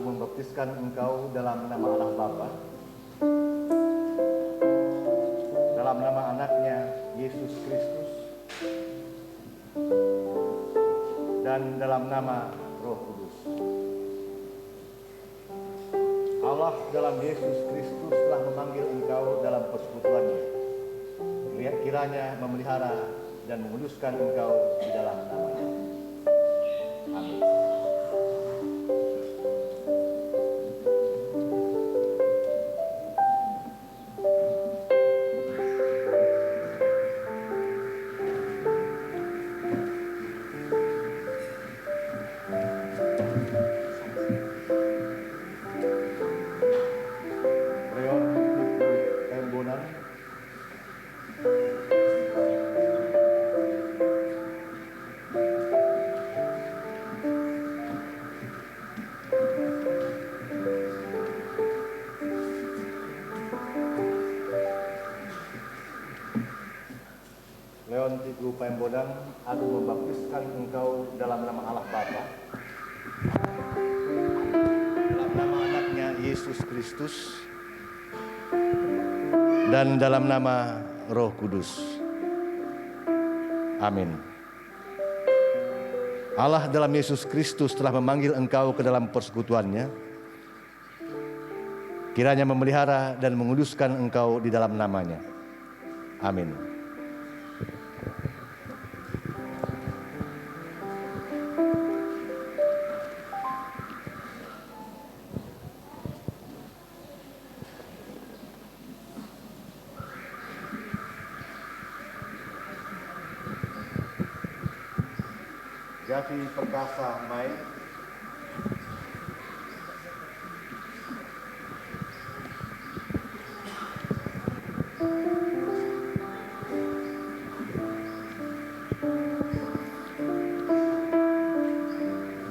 Membaptiskan engkau dalam nama Allah Bapa, dalam nama anaknya Yesus Kristus, dan dalam nama Roh Kudus. Allah dalam Yesus Kristus telah memanggil engkau dalam persekutuannya. Kiranya memelihara dan menguduskan engkau di dalam nama-Nya. Amin. Leon Tiku Pembodang, aku membaptiskan engkau dalam nama Allah Bapa, dalam nama anaknya Yesus Kristus, dan dalam nama Roh Kudus. Amin. Allah dalam Yesus Kristus telah memanggil engkau ke dalam persekutuannya. Kiranya memelihara dan menguduskan engkau di dalam nama-Nya. Amin. Gavi Perkasa Mai,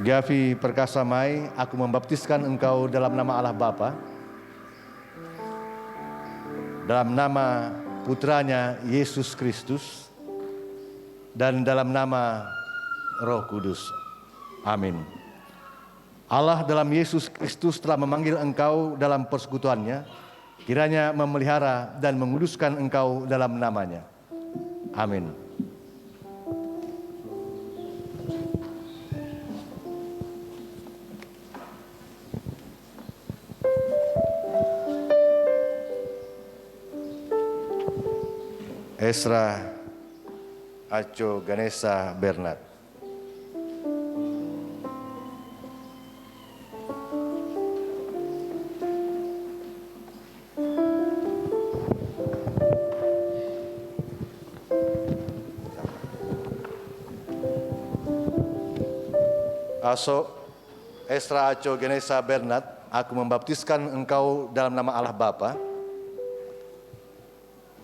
Gavi Perkasa Mai, aku membaptiskan engkau dalam nama Allah Bapa, dalam nama Putranya Yesus Kristus, dan dalam nama Roh Kudus. Amin. Allah dalam Yesus Kristus telah memanggil engkau dalam persekutuannya. Kiranya memelihara dan menguduskan engkau dalam nama-Nya. Amin. Esra Aco Ganesha Bernard. Aso Esra Aco Ganesha Bernard, aku membaptiskan engkau dalam nama Allah Bapa,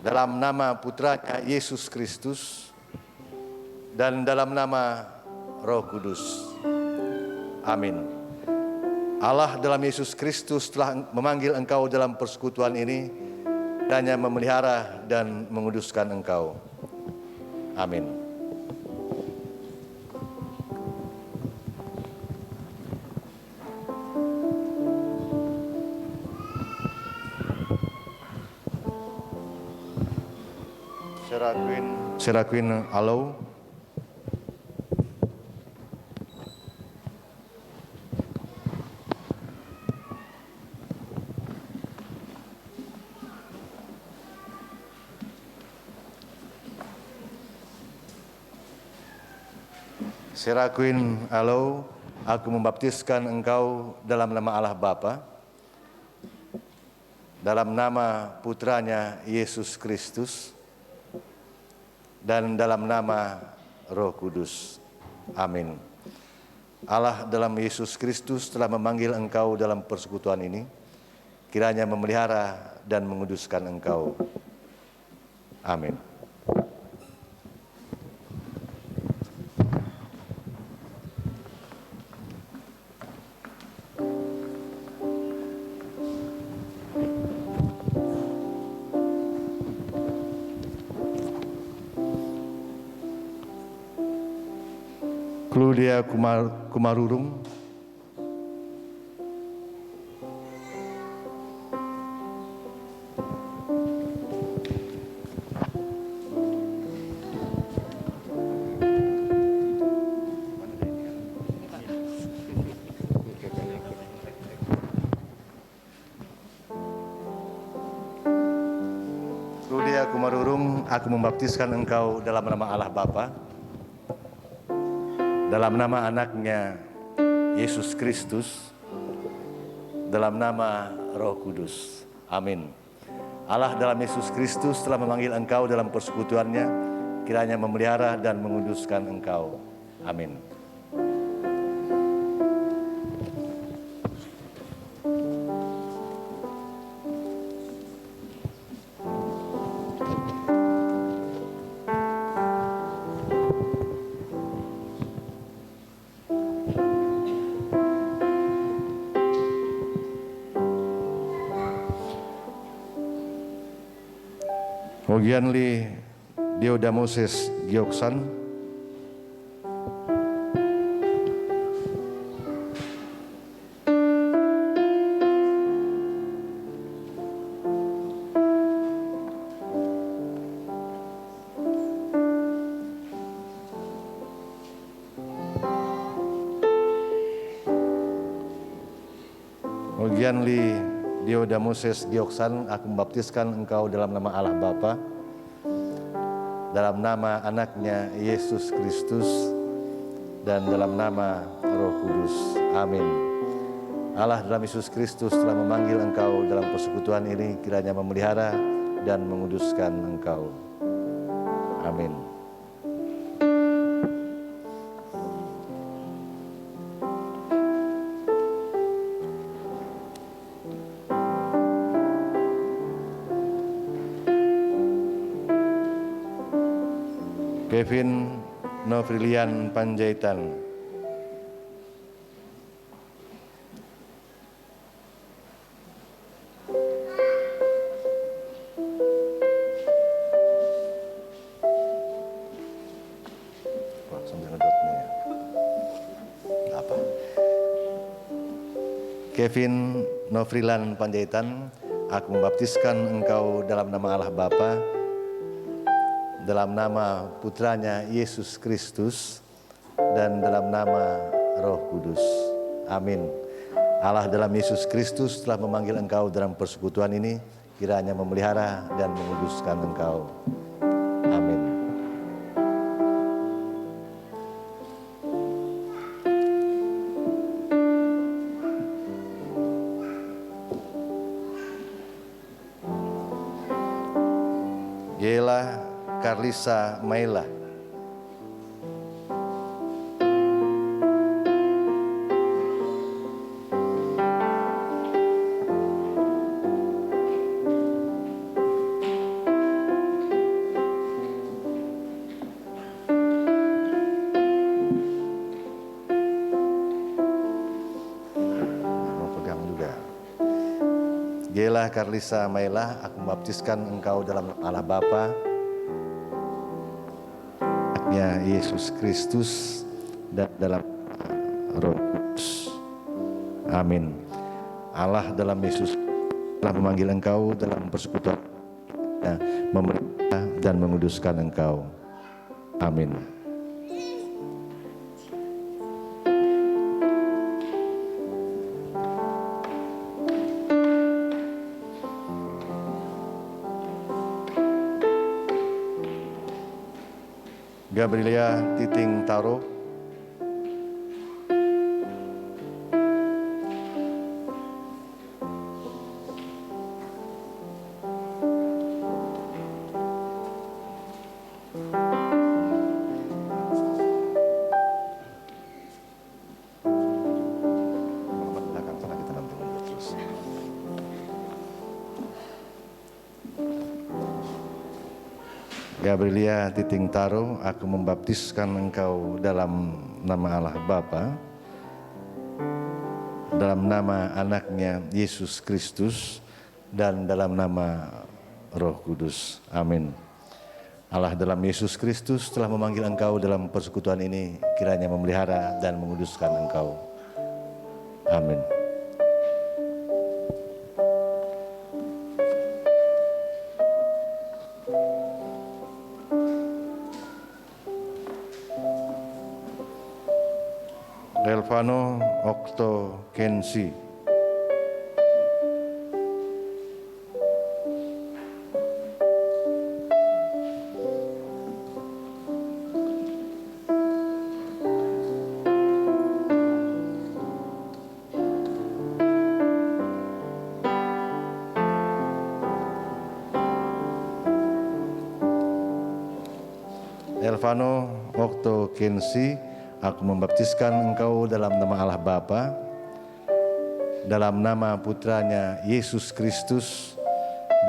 dalam nama Putranya Yesus Kristus, dan dalam nama Roh Kudus. Amin. Allah dalam Yesus Kristus telah memanggil engkau dalam persekutuan ini, dan memelihara dan menguduskan engkau. Amin. Seraquin Alo. Seraquin Alo, aku membaptiskan engkau dalam nama Allah Bapa, dalam nama putranya Yesus Kristus, dan dalam nama Roh Kudus. Amin. Allah dalam Yesus Kristus telah memanggil engkau dalam persekutuan ini, kiranya memelihara dan menguduskan engkau. Amin. Claudia Kumarurung. Claudia Kumarurung, aku membaptiskan engkau dalam nama Allah Bapa, dalam nama anaknya Yesus Kristus, dalam nama Roh Kudus. Amin. Allah dalam Yesus Kristus telah memanggil engkau dalam persekutuannya, kiranya memelihara dan menguduskan engkau. Amin. Mogianli Diodamoses Gioksan. Mogianli Diodamoses Gioksan, aku membaptiskan engkau dalam nama Allah Bapa, dalam nama anaknya Yesus Kristus, dan dalam nama Roh Kudus. Amin. Allah dalam Yesus Kristus telah memanggil engkau dalam persekutuan ini, kiranya memelihara dan menguduskan engkau. Amin. Kevin Novrilian Panjaitan. Kevin Novrilian Panjaitan, aku membaptiskan engkau dalam nama Allah Bapa, dalam nama putranya Yesus Kristus, dan dalam nama Roh Kudus. Amin. Allah dalam Yesus Kristus telah memanggil engkau dalam persekutuan ini, kiranya memelihara dan menguduskan engkau. Amin. Gela Carlisa Maila. Mau pegang juga. Gela Carlisa Maila, aku membaptiskan engkau dalam Allah Bapa, Yesus Kristus, dan dalam Roh Kudus. Amin. Allah dalam Yesus telah memanggil engkau dalam persekutuan, memelihara dan menguduskan Engkau. Amin. Gabriela Titing Taro, belakang sana kita nanti mundur terus. Gabriela Titing Taro, aku membaptiskan engkau dalam nama Allah Bapa, dalam nama anaknya Yesus Kristus, dan dalam nama Roh Kudus. Amin. Allah dalam Yesus Kristus telah memanggil engkau dalam persekutuan ini, kiranya memelihara dan menguduskan engkau. Amin. Elvano Okto Kensi, Elvano Okto Kensi, aku membaptiskan engkau dalam nama Allah Bapa, dalam nama putranya Yesus Kristus,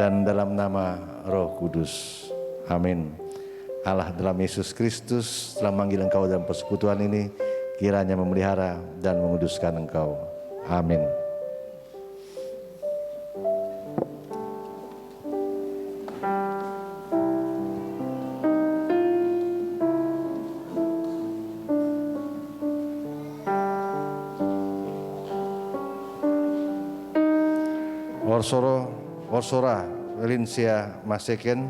dan dalam nama Roh Kudus. Amin. Allah dalam Yesus Kristus telah memanggil engkau dalam persekutuan ini, kiranya memelihara dan menguduskan engkau. Amin. Orsora Valencia Maseken,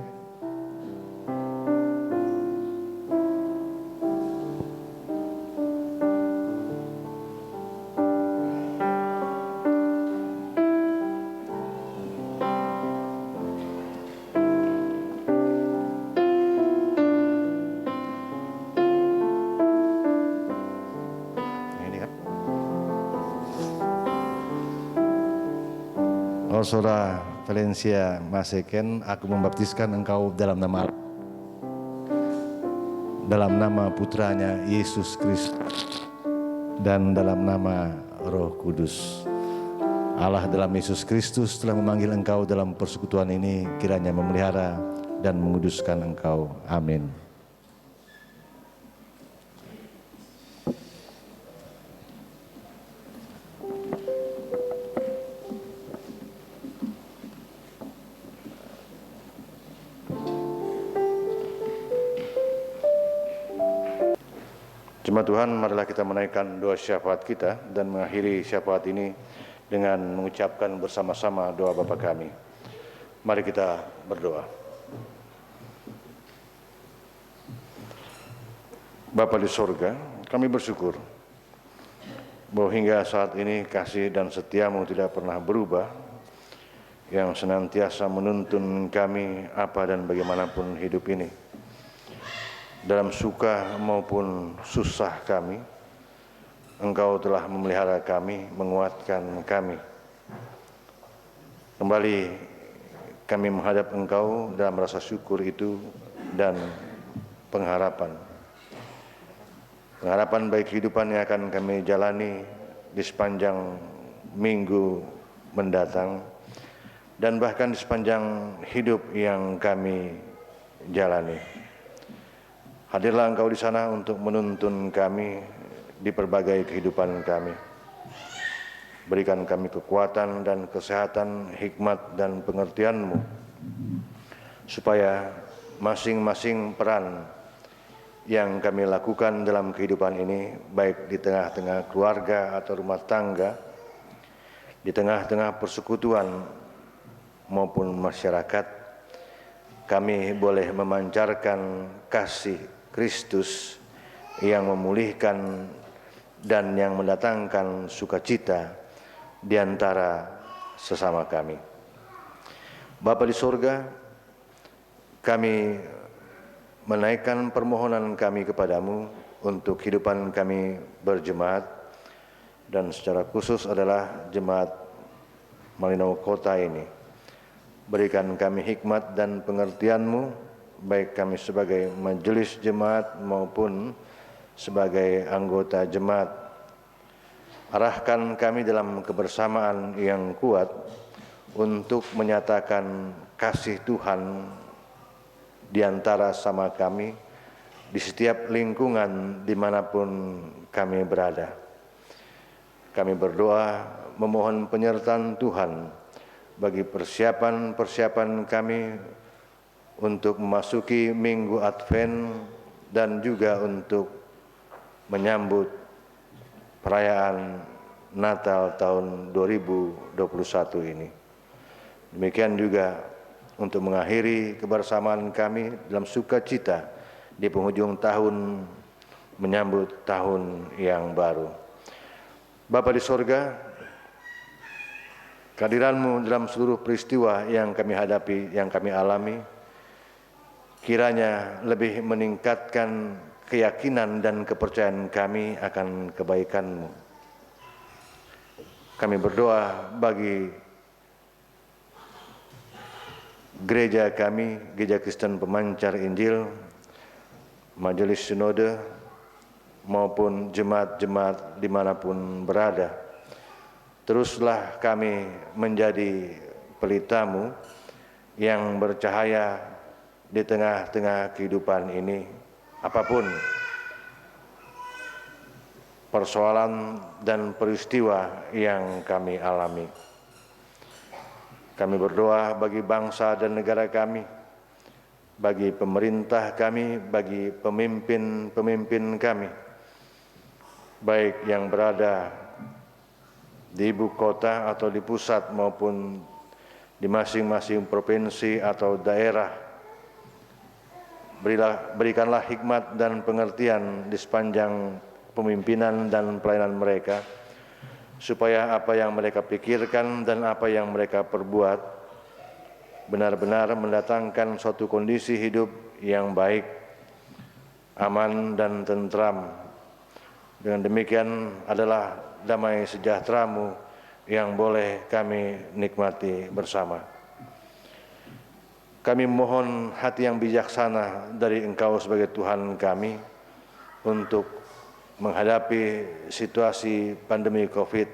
Orsora Valencia Maseken, aku membaptiskan engkau dalam nama Allah, dalam nama putranya Yesus Kristus, dan dalam nama Roh Kudus. Allah dalam Yesus Kristus telah memanggil engkau dalam persekutuan ini, kiranya memelihara dan menguduskan engkau. Amin. Jemaat Tuhan, marilah kita menaikkan doa syafaat kita dan mengakhiri syafaat ini dengan mengucapkan bersama-sama doa Bapa kami. Mari kita berdoa. Bapa di sorga, kami bersyukur bahwa hingga saat ini kasih dan setiamu tidak pernah berubah, yang senantiasa menuntun kami apa dan bagaimanapun hidup ini. Dalam suka maupun susah kami, Engkau telah memelihara kami, menguatkan kami. Kembali kami menghadap Engkau dalam rasa syukur itu dan pengharapan. Pengharapan baik kehidupan yang akan kami jalani di sepanjang minggu mendatang, dan bahkan di sepanjang hidup yang kami jalani. Hadirlah Engkau di sana untuk menuntun kami di berbagai kehidupan kami. Berikan kami kekuatan dan kesehatan, hikmat dan pengertian-Mu, supaya masing-masing peran yang kami lakukan dalam kehidupan ini, baik di tengah-tengah keluarga atau rumah tangga, di tengah-tengah persekutuan maupun masyarakat, kami boleh memancarkan kasih Kristus yang memulihkan dan yang mendatangkan sukacita di antara sesama kami. Bapa di surga, kami menaikkan permohonan kami kepadamu untuk kehidupan kami berjemaat, dan secara khusus adalah jemaat Malinau Kota ini. Berikan kami hikmat dan pengertian-Mu, baik kami sebagai majelis jemaat maupun sebagai anggota jemaat. Arahkan kami dalam kebersamaan yang kuat untuk menyatakan kasih Tuhan di antara sama kami, di setiap lingkungan dimanapun kami berada. Kami berdoa memohon penyertaan Tuhan bagi persiapan-persiapan kami untuk memasuki Minggu Advent dan juga untuk menyambut perayaan Natal tahun 2021 ini. Demikian juga untuk mengakhiri kebersamaan kami dalam sukacita di penghujung tahun menyambut tahun yang baru. Bapa di sorga, kehadiran-Mu dalam seluruh peristiwa yang kami hadapi, yang kami alami, kiranya lebih meningkatkan keyakinan dan kepercayaan kami akan kebaikan-Mu. Kami berdoa bagi gereja kami, Gereja Kristen Pemancar Injil, Majelis Sinode, maupun jemaat-jemaat dimanapun berada. Teruslah kami menjadi pelita-Mu yang bercahaya di tengah-tengah kehidupan ini, apapun persoalan dan peristiwa yang kami alami. Kami berdoa bagi bangsa dan negara kami, bagi pemerintah kami, bagi pemimpin-pemimpin kami, baik yang berada di ibu kota atau di pusat maupun di masing-masing provinsi atau daerah. Berikanlah hikmat dan pengertian di sepanjang pemimpinan dan pelayanan mereka, supaya apa yang mereka pikirkan dan apa yang mereka perbuat benar-benar mendatangkan suatu kondisi hidup yang baik, aman dan tentram. Dengan demikian adalah damai sejahtera-Mu yang boleh kami nikmati bersama. Kami mohon hati yang bijaksana dari Engkau sebagai Tuhan kami untuk menghadapi situasi pandemi COVID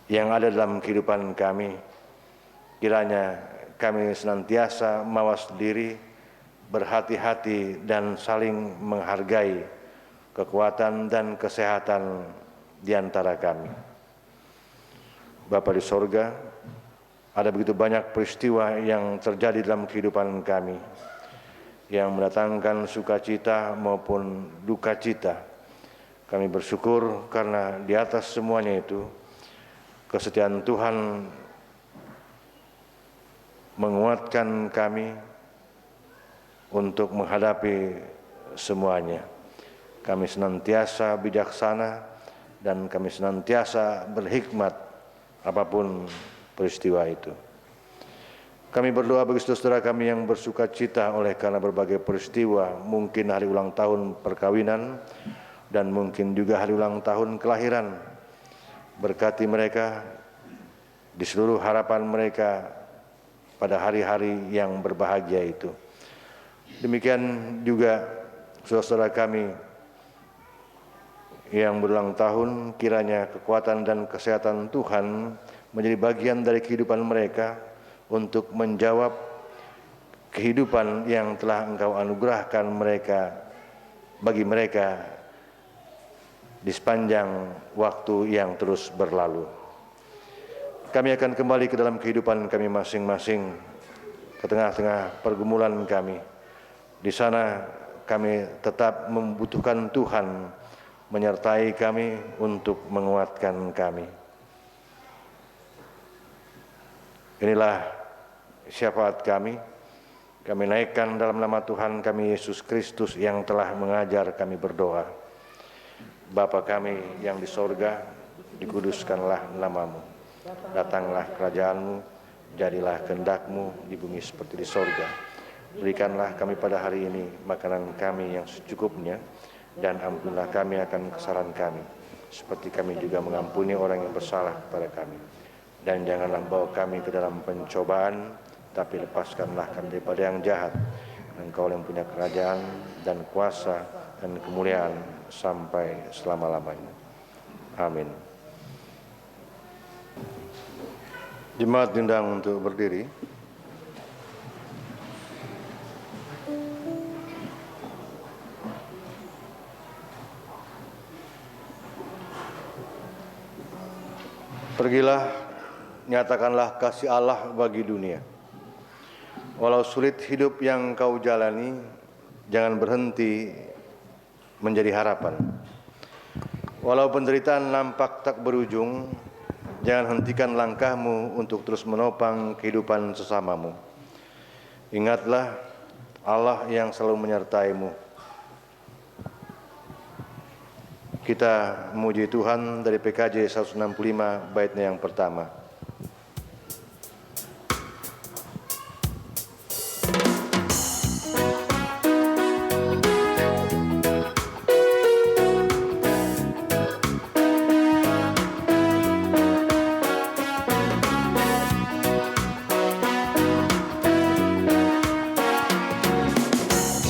yang ada dalam kehidupan kami. Kiranya kami senantiasa mawas diri, berhati-hati dan saling menghargai kekuatan dan kesehatan di antara kami. Bapa di sorga, ada begitu banyak peristiwa yang terjadi dalam kehidupan kami, yang mendatangkan sukacita maupun duka cita. Kami bersyukur karena di atas semuanya itu, kesetiaan Tuhan menguatkan kami untuk menghadapi semuanya. Kami senantiasa bijaksana dan kami senantiasa berhikmat apapun peristiwa itu. Kami berdoa bagi saudara kami yang bersuka cita oleh karena berbagai peristiwa, mungkin hari ulang tahun perkawinan dan mungkin juga hari ulang tahun kelahiran. Berkati mereka di seluruh harapan mereka pada hari-hari yang berbahagia itu. Demikian juga saudara-saudara kami yang berulang tahun, kiranya kekuatan dan kesehatan Tuhan menjadi bagian dari kehidupan mereka untuk menjawab kehidupan yang telah Engkau anugerahkan bagi mereka di sepanjang waktu yang terus berlalu. Kami akan kembali ke dalam kehidupan kami masing-masing, ke tengah-tengah pergumulan kami. Di sana kami tetap membutuhkan Tuhan menyertai kami untuk menguatkan kami. Inilah syafaat kami naikkan dalam nama Tuhan kami Yesus Kristus yang telah mengajar kami berdoa. Bapa kami yang di sorga, dikuduskanlah namamu. Datanglah kerajaanmu, jadilah kehendak-Mu di bumi seperti di sorga. Berikanlah kami pada hari ini makanan kami yang secukupnya, dan ampunilah kami akan kesalahan kami, seperti kami juga mengampuni orang yang bersalah kepada kami. Dan janganlah bawa kami ke dalam pencobaan, tapi lepaskanlah kami daripada yang jahat. Engkau yang punya kerajaan dan kuasa dan kemuliaan sampai selama-lamanya. Amin. Jemaat diundang untuk berdiri. Pergilah, nyatakanlah kasih Allah bagi dunia. Walau sulit hidup yang kau jalani, jangan berhenti menjadi harapan. Walau penderitaan nampak tak berujung, jangan hentikan langkahmu untuk terus menopang kehidupan sesamamu. Ingatlah Allah yang selalu menyertaimu. Kita memuji Tuhan dari PKJ 165 baitnya yang pertama.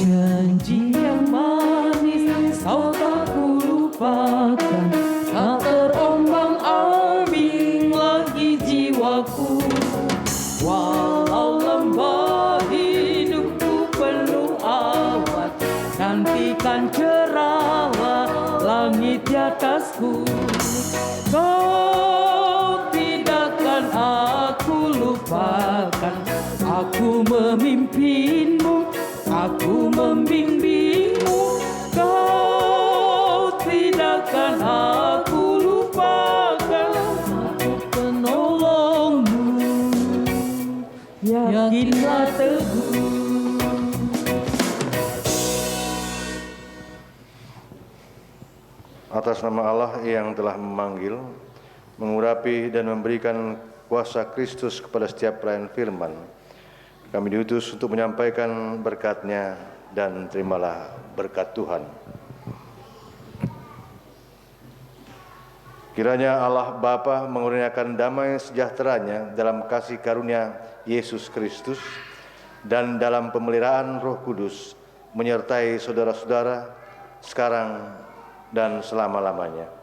Janji yang manis kau tak kulupakan, tak terombang-ambing lagi jiwaku. Walau lembah hidupku penuh awan, nantikan cerahlah langit di atasku. Kau tidakkan aku lupakan, aku memimpinmu, aku membimbingmu. Kau tidakkan aku lupakan, aku penolongmu. Yakinlah teguh. Atas nama Allah yang telah memanggil, mengurapi dan memberikan kuasa Kristus kepada setiap pelayan firman, kami diutus untuk menyampaikan berkat-Nya, dan terimalah berkat Tuhan. Kiranya Allah Bapa mengurniakan damai sejahtera-Nya dalam kasih karunia Yesus Kristus dan dalam pemeliharaan Roh Kudus menyertai saudara-saudara sekarang dan selama-lamanya.